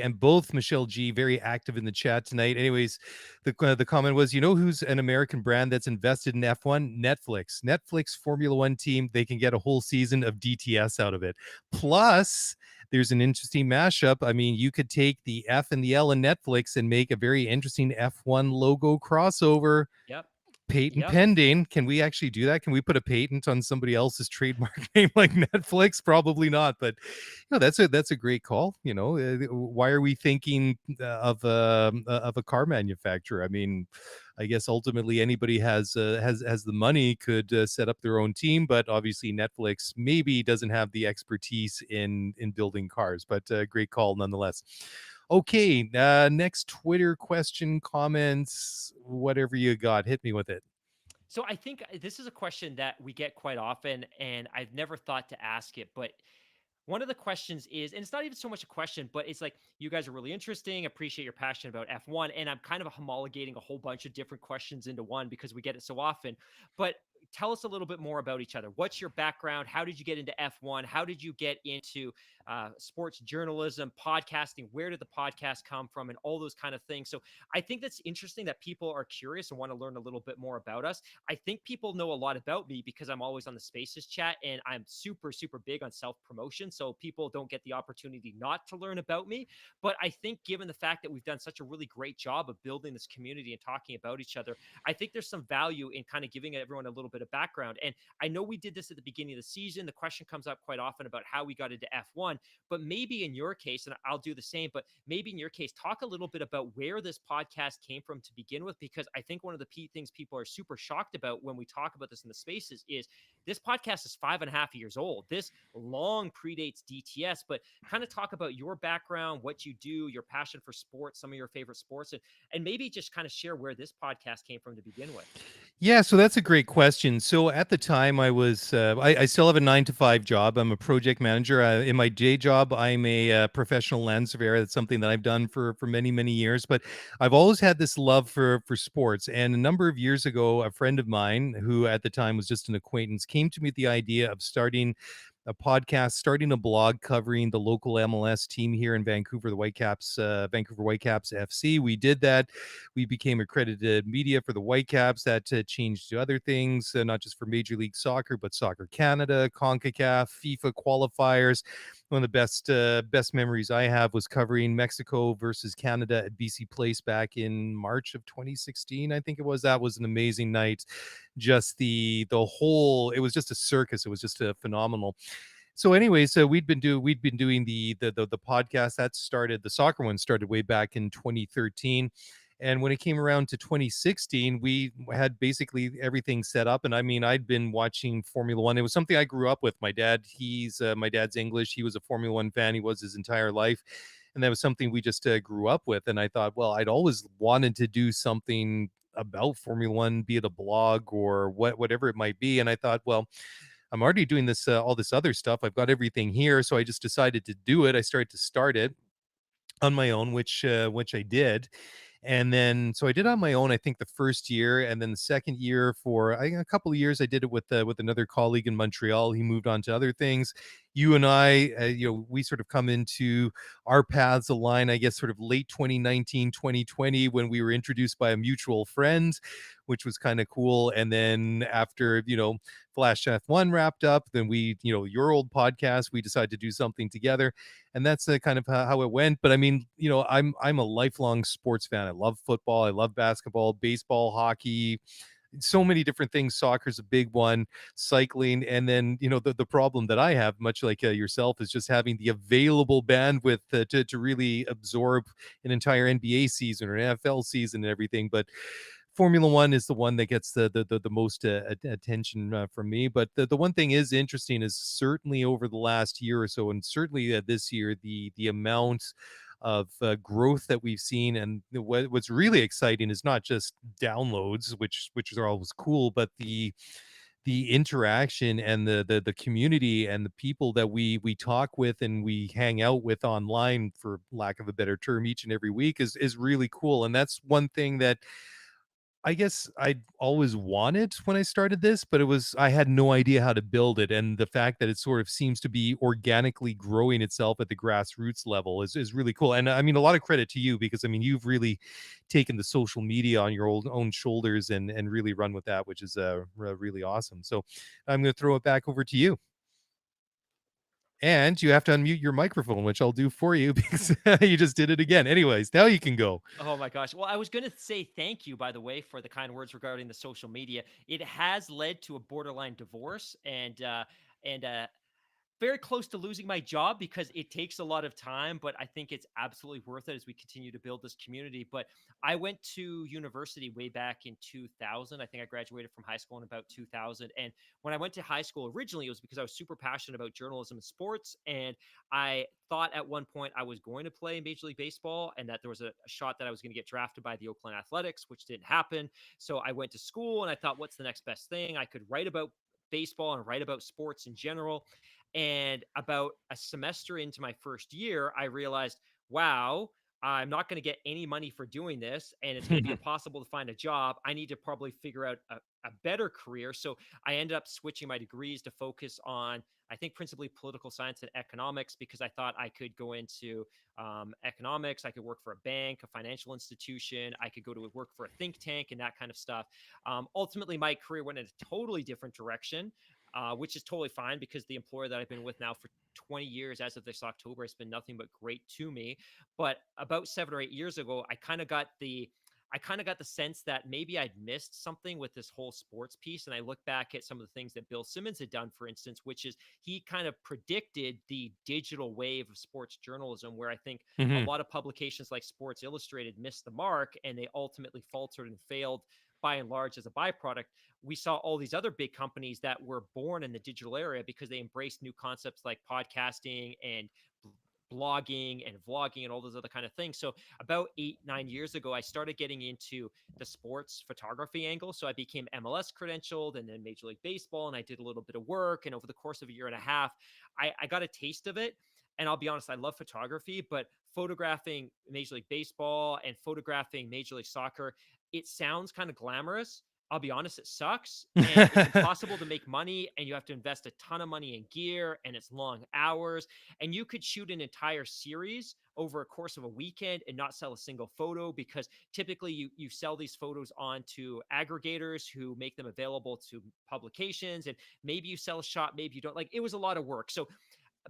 and both Michelle G very active in the chat tonight. Anyways, the comment was, who's an American brand that's invested in F1? Netflix Formula One team. They can get a whole season of DTS out of it. Plus, there's an interesting mashup. I mean, you could take the F and the L in Netflix and make a very interesting F1 logo crossover. Yep. Patent Yep. pending. Can we actually do that? Can we put a patent on somebody else's trademark name like Netflix? Probably not, but that's a great call. Why are we thinking of a car manufacturer? I mean, I guess ultimately anybody has the money could set up their own team, but obviously Netflix maybe doesn't have the expertise in building cars. But great call nonetheless. Okay, next Twitter question, comments, whatever you got, hit me with it. So I think this is a question that we get quite often, and I've never thought to ask it, but one of the questions is, and it's not even so much a question, but it's like, you guys are really interesting, appreciate your passion about F1. And I'm kind of homologating a whole bunch of different questions into one because we get it so often. But tell us a little bit more about each other. What's your background? How did you get into F1? How did you get into sports journalism, podcasting? Where did the podcast come from? And all those kind of things. So I think that's interesting that people are curious and want to learn a little bit more about us. I think people know a lot about me because I'm always on the Spaces chat, and I'm super, super big on self promotion. So people don't get the opportunity not to learn about me. But I think given the fact that we've done such a really great job of building this community and talking about each other, I think there's some value in kind of giving everyone a little bit of background. And I know we did this at the beginning of the season. The question comes up quite often about how we got into F1, but maybe in your case, and I'll do the same, but maybe in your case, talk a little bit about where this podcast came from to begin with, because I think one of the key things people are super shocked about when we talk about this in the Spaces is this podcast is 5.5 years old. This long predates DTS, but kind of talk about your background, what you do, your passion for sports, some of your favorite sports, and maybe just kind of share where this podcast came from to begin with. Yeah, so that's a great question. So at the time, I still have a 9 to 5 job. I'm a project manager. In my day job, I'm a professional land surveyor. That's something that I've done for many many years. But I've always had this love for sports. And a number of years ago, a friend of mine, who at the time was just an acquaintance, came to me with the idea of starting a podcast, starting a blog covering the local MLS team here in Vancouver, the Whitecaps, Vancouver Whitecaps FC. We did that. We became accredited media for the Whitecaps. That changed to other things, not just for Major League Soccer, but Soccer Canada, CONCACAF, FIFA qualifiers. One of the best memories I have was covering Mexico versus Canada at BC Place back in March of 2016. I think it was. That was an amazing night. Just the whole, it was just a circus. It was just a phenomenal. So anyway, so we'd been doing the podcast. That started, the soccer one started way back in 2013. And when it came around to 2016, we had basically everything set up. And I mean, I'd been watching Formula One. It was something I grew up with. My dad's English. He was a Formula One fan. He was his entire life. And that was something we just grew up with. And I thought, well, I'd always wanted to do something about Formula One, be it a blog or whatever it might be. And I thought, well, I'm already doing this, all this other stuff. I've got everything here. So I just decided to do it. I started to start it on my own, which I did. And then so I did on my own, I think the first year, and then the second year for a couple of years I did it with another colleague in Montreal. He moved on to other things. You and I, we sort of come into our paths align, I guess, sort of late 2019, 2020, when we were introduced by a mutual friend, which was kind of cool. And then after, Flash F1 wrapped up, then your old podcast, we decided to do something together, and that's kind of how it went. But I mean, I'm a lifelong sports fan. I love football, I love basketball, baseball, hockey, so many different things. Soccer's a big one, cycling, and then the problem that I have, much like yourself, is just having the available bandwidth to really absorb an entire NBA season or an NFL season and everything. But Formula One is the one that gets the most attention from me. But the one thing is interesting is certainly over the last year or so, and certainly this year, the amount of growth that we've seen. And what's really exciting is not just downloads, which are always cool, but the interaction and the community and the people that we talk with and we hang out with online, for lack of a better term, each and every week is really cool. And that's one thing that I guess I always wanted when I started this, but I had no idea how to build it. And the fact that it sort of seems to be organically growing itself at the grassroots level is really cool. And I mean, a lot of credit to you, because I mean, you've really taken the social media on your own shoulders and really run with that, which is really awesome. So I'm going to throw it back over to you. And you have to unmute your microphone, which I'll do for you because you just did it again. Anyways, now you can go. Oh my gosh. Well, I was going to say thank you, by the way, for the kind words regarding the social media. It has led to a borderline divorce, and very close to losing my job because it takes a lot of time, but I think it's absolutely worth it as we continue to build this community. But I went to university way back in 2000. I think I graduated from high school in about 2000. And when I went to high school originally, it was because I was super passionate about journalism and sports. And I thought at one point I was going to play Major League Baseball and that there was a shot that I was going to get drafted by the Oakland Athletics, which didn't happen. So I went to school and I thought, what's the next best thing? I could write about baseball and write about sports in general. And about a semester into my first year, I realized, wow, I'm not going to get any money for doing this, and it's going to be impossible to find a job. I need to probably figure out a better career. So I ended up switching my degrees to focus on, I think, principally political science and economics, because I thought I could go into economics. I could work for a bank, a financial institution. I could go to work for a think tank and that kind of stuff. Ultimately, my career went in a totally different direction, which is totally fine because the employer that I've been with now for 20 years, as of this October, has been nothing but great to me. But about 7 or 8 years ago, I kind of got the sense that maybe I'd missed something with this whole sports piece. And I look back at some of the things that Bill Simmons had done, for instance, which is he kind of predicted the digital wave of sports journalism, where I think a Mhm. lot of publications like Sports Illustrated missed the mark and they ultimately faltered and failed by and large as a byproduct. We saw all these other big companies that were born in the digital area because they embraced new concepts like podcasting and blogging and vlogging and all those other kind of things. So about 8, 9 years ago, I started getting into the sports photography angle. So I became MLS credentialed and then Major League Baseball, and I did a little bit of work. And over the course of a year and a half, I got a taste of it. And I'll be honest, I love photography, but photographing Major League Baseball and photographing Major League Soccer, it sounds kind of glamorous. I'll be honest, it sucks and it's impossible to make money and you have to invest a ton of money in gear and it's long hours and you could shoot an entire series over a course of a weekend and not sell a single photo because typically you sell these photos on to aggregators who make them available to publications and maybe you sell a shot, maybe you don't. Like it was a lot of work. So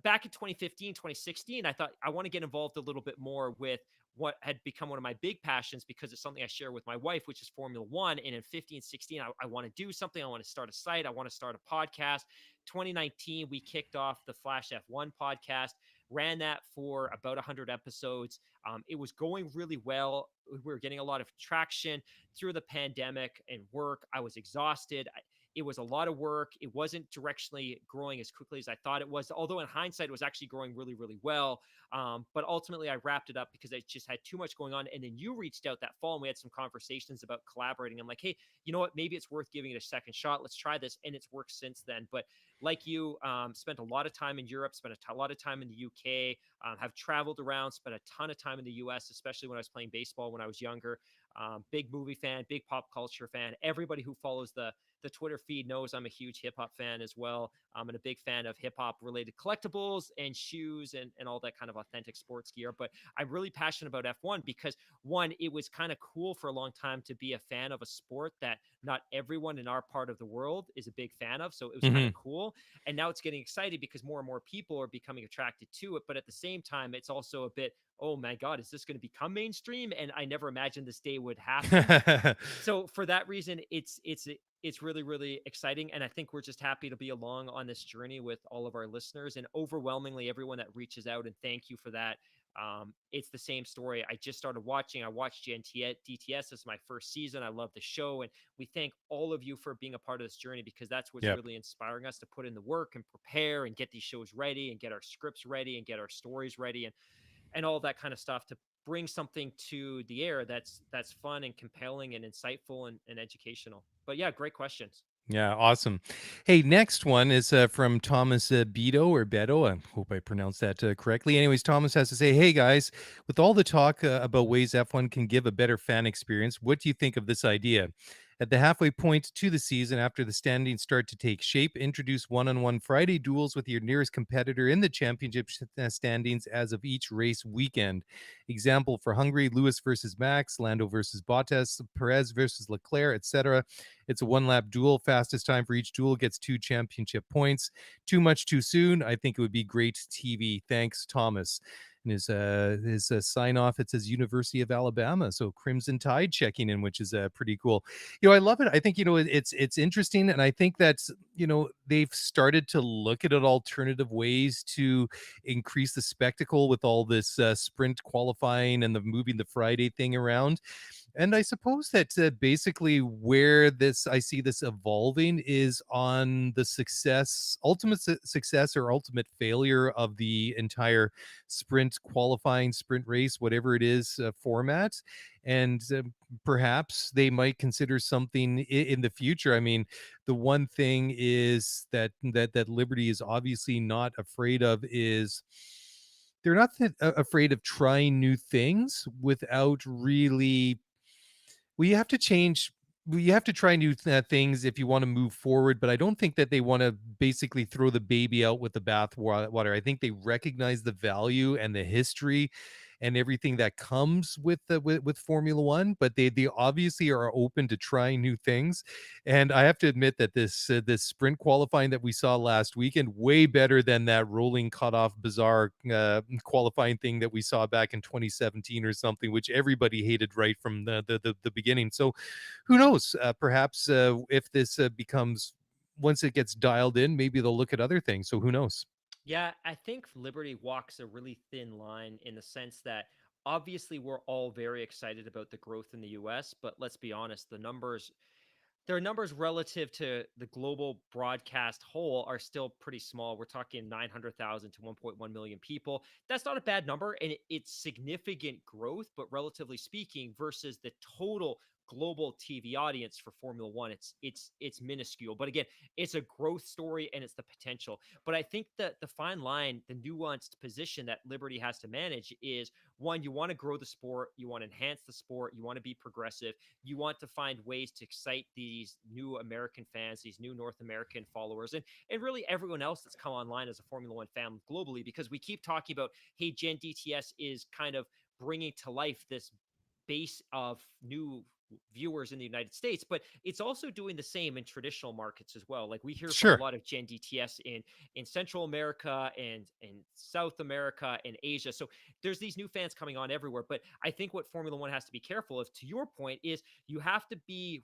back in 2015, 2016, I thought I want to get involved a little bit more with what had become one of my big passions because it's something I share with my wife, which is Formula One. And in 15, 16, I want to do something. I want to start a site. I want to start a podcast. 2019, we kicked off the Flash F1 podcast, ran that for about 100 episodes. It was going really well. We were getting a lot of traction through the pandemic and work. I was exhausted. It was a lot of work. It wasn't directionally growing as quickly as I thought it was. Although in hindsight, it was actually growing really, really well. But ultimately, I wrapped it up because I just had too much going on. And then you reached out that fall and we had some conversations about collaborating. I'm like, hey, you know what? Maybe it's worth giving it a second shot. Let's try this. And it's worked since then. But like you, spent a lot of time in Europe, spent a lot of time in the UK, have traveled around, spent a ton of time in the US, especially when I was playing baseball when I was younger. Big movie fan, big pop culture fan. Everybody who follows the Twitter feed knows I'm a huge hip hop fan as well. I'm a big fan of hip hop related collectibles and shoes and all that kind of authentic sports gear. But I'm really passionate about F1 because one, it was kind of cool for a long time to be a fan of a sport that not everyone in our part of the world is a big fan of. So it was kind Hmm. of cool. And now it's getting excited because more and more people are becoming attracted to it. But at the same time, it's also a bit, oh my God, is this going to become mainstream? And I never imagined this day would happen. So for that reason, it's really really exciting, and I think we're just happy to be along on this journey with all of our listeners and overwhelmingly everyone that reaches out. And thank you for that. It's the same story. I just started watching. I watched DTS. This is my first season. I love the show, and we thank all of you for being a part of this journey because that's what's Yep. really inspiring us to put in the work and prepare and get these shows ready and get our scripts ready and get our stories ready and all that kind of stuff to bring something to the air that's fun and compelling and insightful and educational. But yeah, great questions. Yeah, awesome. Hey, next one is from Thomas Beto or Beto. I hope I pronounced that correctly. Anyways, Thomas has to say, hey guys, with all the talk about ways F1 can give a better fan experience, what do you think of this idea? At the halfway point to the season, after the standings start to take shape, introduce one on one Friday duels with your nearest competitor in the championship standings as of each race weekend. Example for Hungary, Lewis versus Max, Lando versus Bottas, Perez versus Leclerc, etc. It's a one lap duel. Fastest time for each duel gets 2 championship points. Too much too soon. I think it would be great TV. Thanks, Thomas. And his sign off, it says University of Alabama. So Crimson Tide checking in, which is pretty cool. I love it. I think, it's interesting. And I think that's, they've started to look at alternative ways to increase the spectacle with all this sprint qualifying and the moving the Friday thing around. And I suppose that basically where I see this evolving is on the ultimate success or ultimate failure of the entire sprint qualifying, sprint race, whatever it is, format. And perhaps they might consider something in the future. I mean, the one thing is that Liberty is obviously not afraid of is they're not afraid of trying new things without really you have to change. You have to try new things if you want to move forward, but I don't think that they want to basically throw the baby out with the bathwater. I think they recognize the value and the history and everything that comes with with Formula One, but they obviously are open to trying new things. And I have to admit that this sprint qualifying that we saw last weekend way better than that rolling cutoff bizarre qualifying thing that we saw back in 2017 or something, which everybody hated right from the beginning. So who knows? Perhaps if this becomes once it gets dialed in, maybe they'll look at other things. So who knows? Yeah, I think Liberty walks a really thin line in the sense that obviously we're all very excited about the growth in the US, but let's be honest, the numbers Their numbers relative to the global broadcast whole are still pretty small. We're talking 900,000 to 1.1 million people. That's not a bad number, and it's significant growth, but relatively speaking, versus the total global TV audience for Formula One, it's minuscule. But again, it's a growth story and it's the potential. But I think that the fine line, the nuanced position that Liberty has to manage is one, you want to grow the sport, you want to enhance the sport, you want to be progressive, you want to find ways to excite these new American fans, these new North American followers, and really everyone else that's come online as a Formula One fan globally, because we keep talking about, hey, Gen DTS is kind of bringing to life this base of new viewers in the United States, but it's also doing the same in traditional markets as well. Like we hear from a Sure. lot of Gen DTS in Central America and in South America and Asia. So there's these new fans coming on everywhere. But I think what Formula One has to be careful of, to your point, is you have to be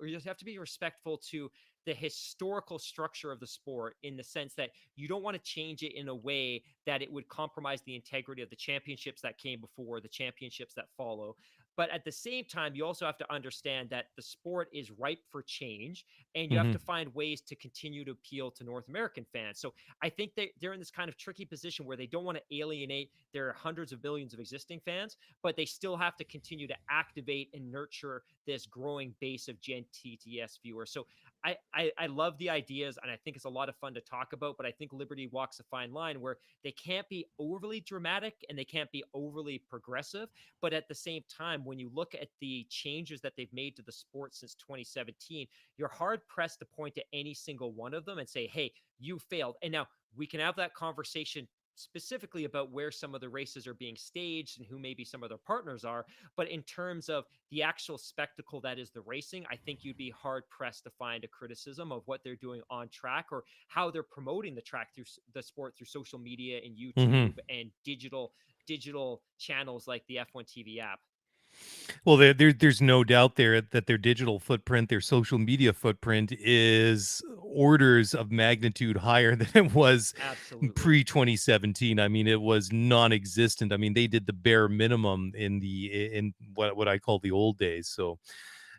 you have to be respectful to the historical structure of the sport, in the sense that you don't want to change it in a way that it would compromise the integrity of the championships that came before, the championships that follow. But at the same time, you also have to understand that the sport is ripe for change, and you have Hmm. to find ways to continue to appeal to North American fans. So I think they're in this kind of tricky position where they don't want to alienate their hundreds of millions of existing fans, but they still have to continue to activate and nurture this growing base of Gen TTS viewers. So I love the ideas, and I think it's a lot of fun to talk about. But I think Liberty walks a fine line where they can't be overly dramatic and they can't be overly progressive. But at the same time, when you look at the changes that they've made to the sport since 2017, you're hard pressed to point to any single one of them and say, hey, you failed. And now we can have that conversation specifically about where some of the races are being staged and who maybe some of their partners are. But in terms of the actual spectacle that is the racing, I think you'd be hard pressed to find a criticism of what they're doing on track, or how they're promoting the track through the sport through social media and Hmm. YouTube and digital channels like the F1 TV app. Well, there's no doubt there that their digital footprint, their social media footprint is orders of magnitude higher than it was Absolutely. pre 2017. I mean, it was non-existent. I mean, they did the bare minimum in what I call the old days. So,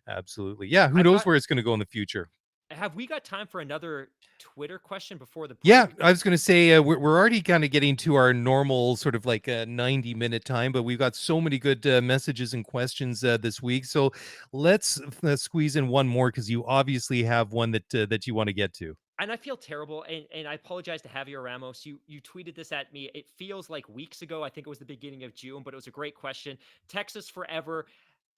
absolutely. Yeah, who I've knows got where it's going to go in the future? Have we got time for another Twitter question before the Yeah, break? I was going to say we're already kind of getting to our normal sort of like a 90-minute time, but we've got so many good messages and questions this week. So let's squeeze in one more because you obviously have one that you want to get to. And I feel terrible, and I apologize to Javier Ramos. You tweeted this at me. It feels like weeks ago. I think it was the beginning of June, but it was a great question. Texas forever.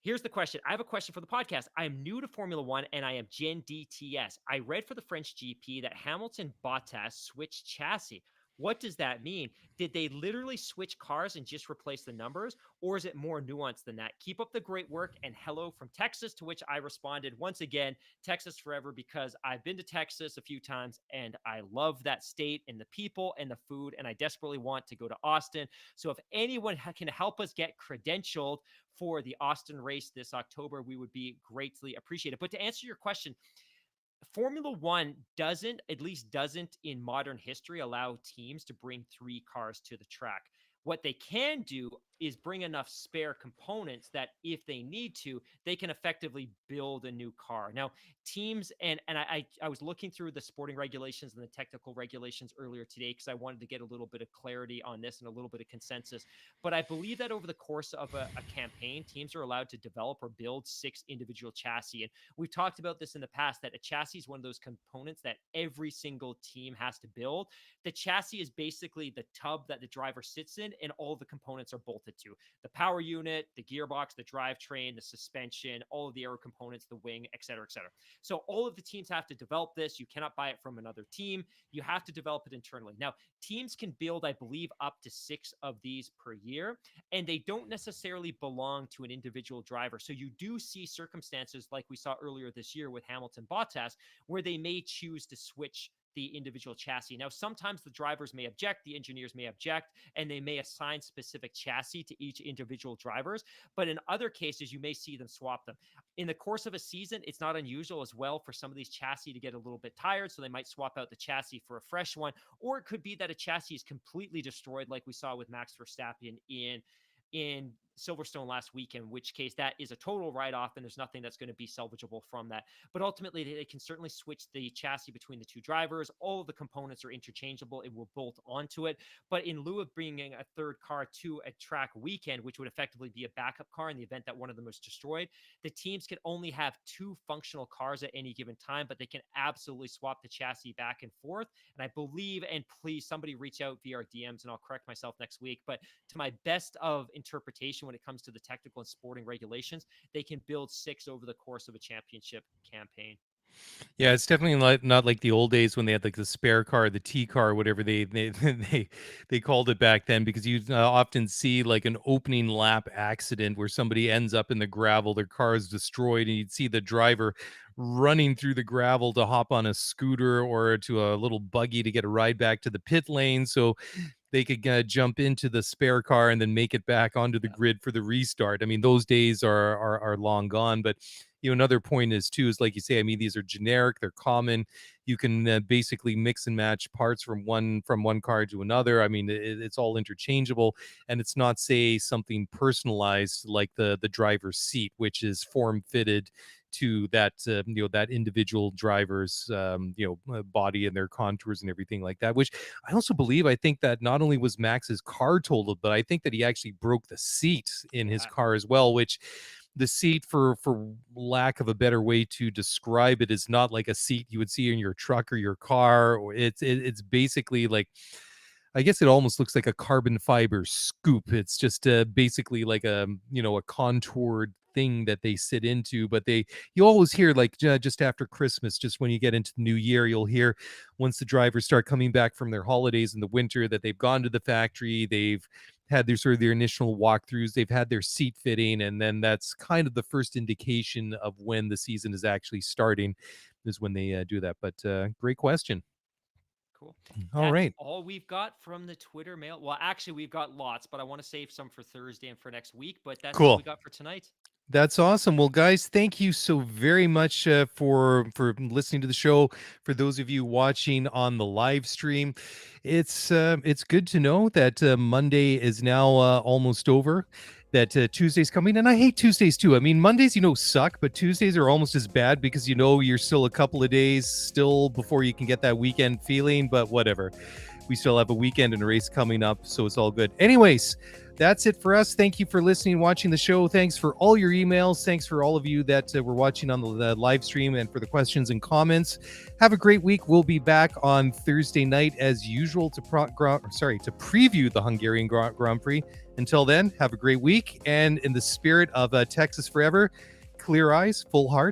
Here's the question. I have a question for the podcast. I am new to Formula One and I am Gen DTS. I read for the French GP that Hamilton Bottas switched chassis. What does that mean? Did they literally switch cars and just replace the numbers? Or is it more nuanced than that? Keep up the great work and hello from Texas, to which I responded once again, Texas forever, because I've been to Texas a few times and I love that state and the people and the food, and I desperately want to go to Austin. So if anyone can help us get credentialed for the Austin race this October, we would be greatly appreciated. But to answer your question, Formula One at least doesn't in modern history, allow teams to bring three cars to the track. What they can do is bring enough spare components that if they need to, they can effectively build a new car. Now, teams and I was looking through the sporting regulations and the technical regulations earlier today because I wanted to get a little bit of clarity on this and a little bit of consensus. But I believe that over the course of a campaign, teams are allowed to develop or build 6 individual chassis. And we've talked about this in the past, that a chassis is one of those components that every single team has to build. The chassis is basically the tub that the driver sits in, and all the components are bolted to the power unit, the gearbox, the drivetrain, the suspension, all of the aero components, the wing, et cetera, et cetera. So all of the teams have to develop this. You cannot buy it from another team. You have to develop it internally. Now, teams can build, I believe, up to 6 of these per year, and they don't necessarily belong to an individual driver. So you do see circumstances like we saw earlier this year with Hamilton Bottas, where they may choose to switch the individual chassis. Now, sometimes the drivers may object, the engineers may object, and they may assign specific chassis to each individual drivers. But in other cases, you may see them swap them. In the course of a season, it's not unusual as well for some of these chassis to get a little bit tired, so they might swap out the chassis for a fresh one. Or it could be that a chassis is completely destroyed, like we saw with Max Verstappen in Silverstone last weekend, in which case that is a total write-off and there's nothing that's going to be salvageable from that. But ultimately, they can certainly switch the chassis between the two drivers. All of the components are interchangeable. It will bolt onto it. But in lieu of bringing a third car to a track weekend, which would effectively be a backup car in the event that one of them was destroyed, the teams can only have two functional cars at any given time, but they can absolutely swap the chassis back and forth. And I believe, and please somebody reach out via our DMs and I'll correct myself next week, but to my best of interpretation when it comes to the technical and sporting regulations, they can build 6 over the course of a championship campaign. Yeah, it's definitely not like the old days when they had like the spare car, the T car, whatever they called it back then, because you often see like an opening lap accident where somebody ends up in the gravel, their car is destroyed, and you'd see the driver running through the gravel to hop on a scooter or to a little buggy to get a ride back to the pit lane. So they could jump into the spare car and then make it back onto the grid for the restart. I mean, those days are long gone. But another point is too is like you say. I mean, these are generic; they're common. You can basically mix and match parts from one car to another. I mean, it's all interchangeable, and it's not say something personalized like the driver's seat, which is form fitted to that that individual driver's body and their contours and everything like that, which I think that not only was Max's car totaled, but I think that he actually broke the seat in his car as well, which the seat, for lack of a better way to describe it, is not like a seat you would see in your truck or your car. Or it's basically like, I guess it almost looks like a carbon fiber scoop. It's just basically like a contoured thing that they sit into. But you always hear like just after Christmas, just when you get into the new year, you'll hear once the drivers start coming back from their holidays in the winter that they've gone to the factory, they've had their sort of their initial walkthroughs, they've had their seat fitting, and then that's kind of the first indication of when the season is actually starting, is when they do that. But great question. Cool. All That's right. all we've got from the Twitter mail. Well, actually, we've got lots, but I want to save some for Thursday and for next week. But that's all we Cool. got for tonight. That's awesome. Well, guys, thank you so very much for listening to the show. For those of you watching on the live stream, it's good to know that Monday is now almost over. That Tuesday's coming, and I hate Tuesdays too. I mean, Mondays, suck, but Tuesdays are almost as bad because you're still a couple of days still before you can get that weekend feeling. But whatever, we still have a weekend and a race coming up, so it's all good. Anyways, that's it for us. Thank you for listening, watching the show. Thanks for all your emails. Thanks for all of you that were watching on the live stream and for the questions and comments. Have a great week. We'll be back on Thursday night as usual to preview the Hungarian Grand Prix. Until then, have a great week. And in the spirit of Texas Forever, clear eyes, full heart,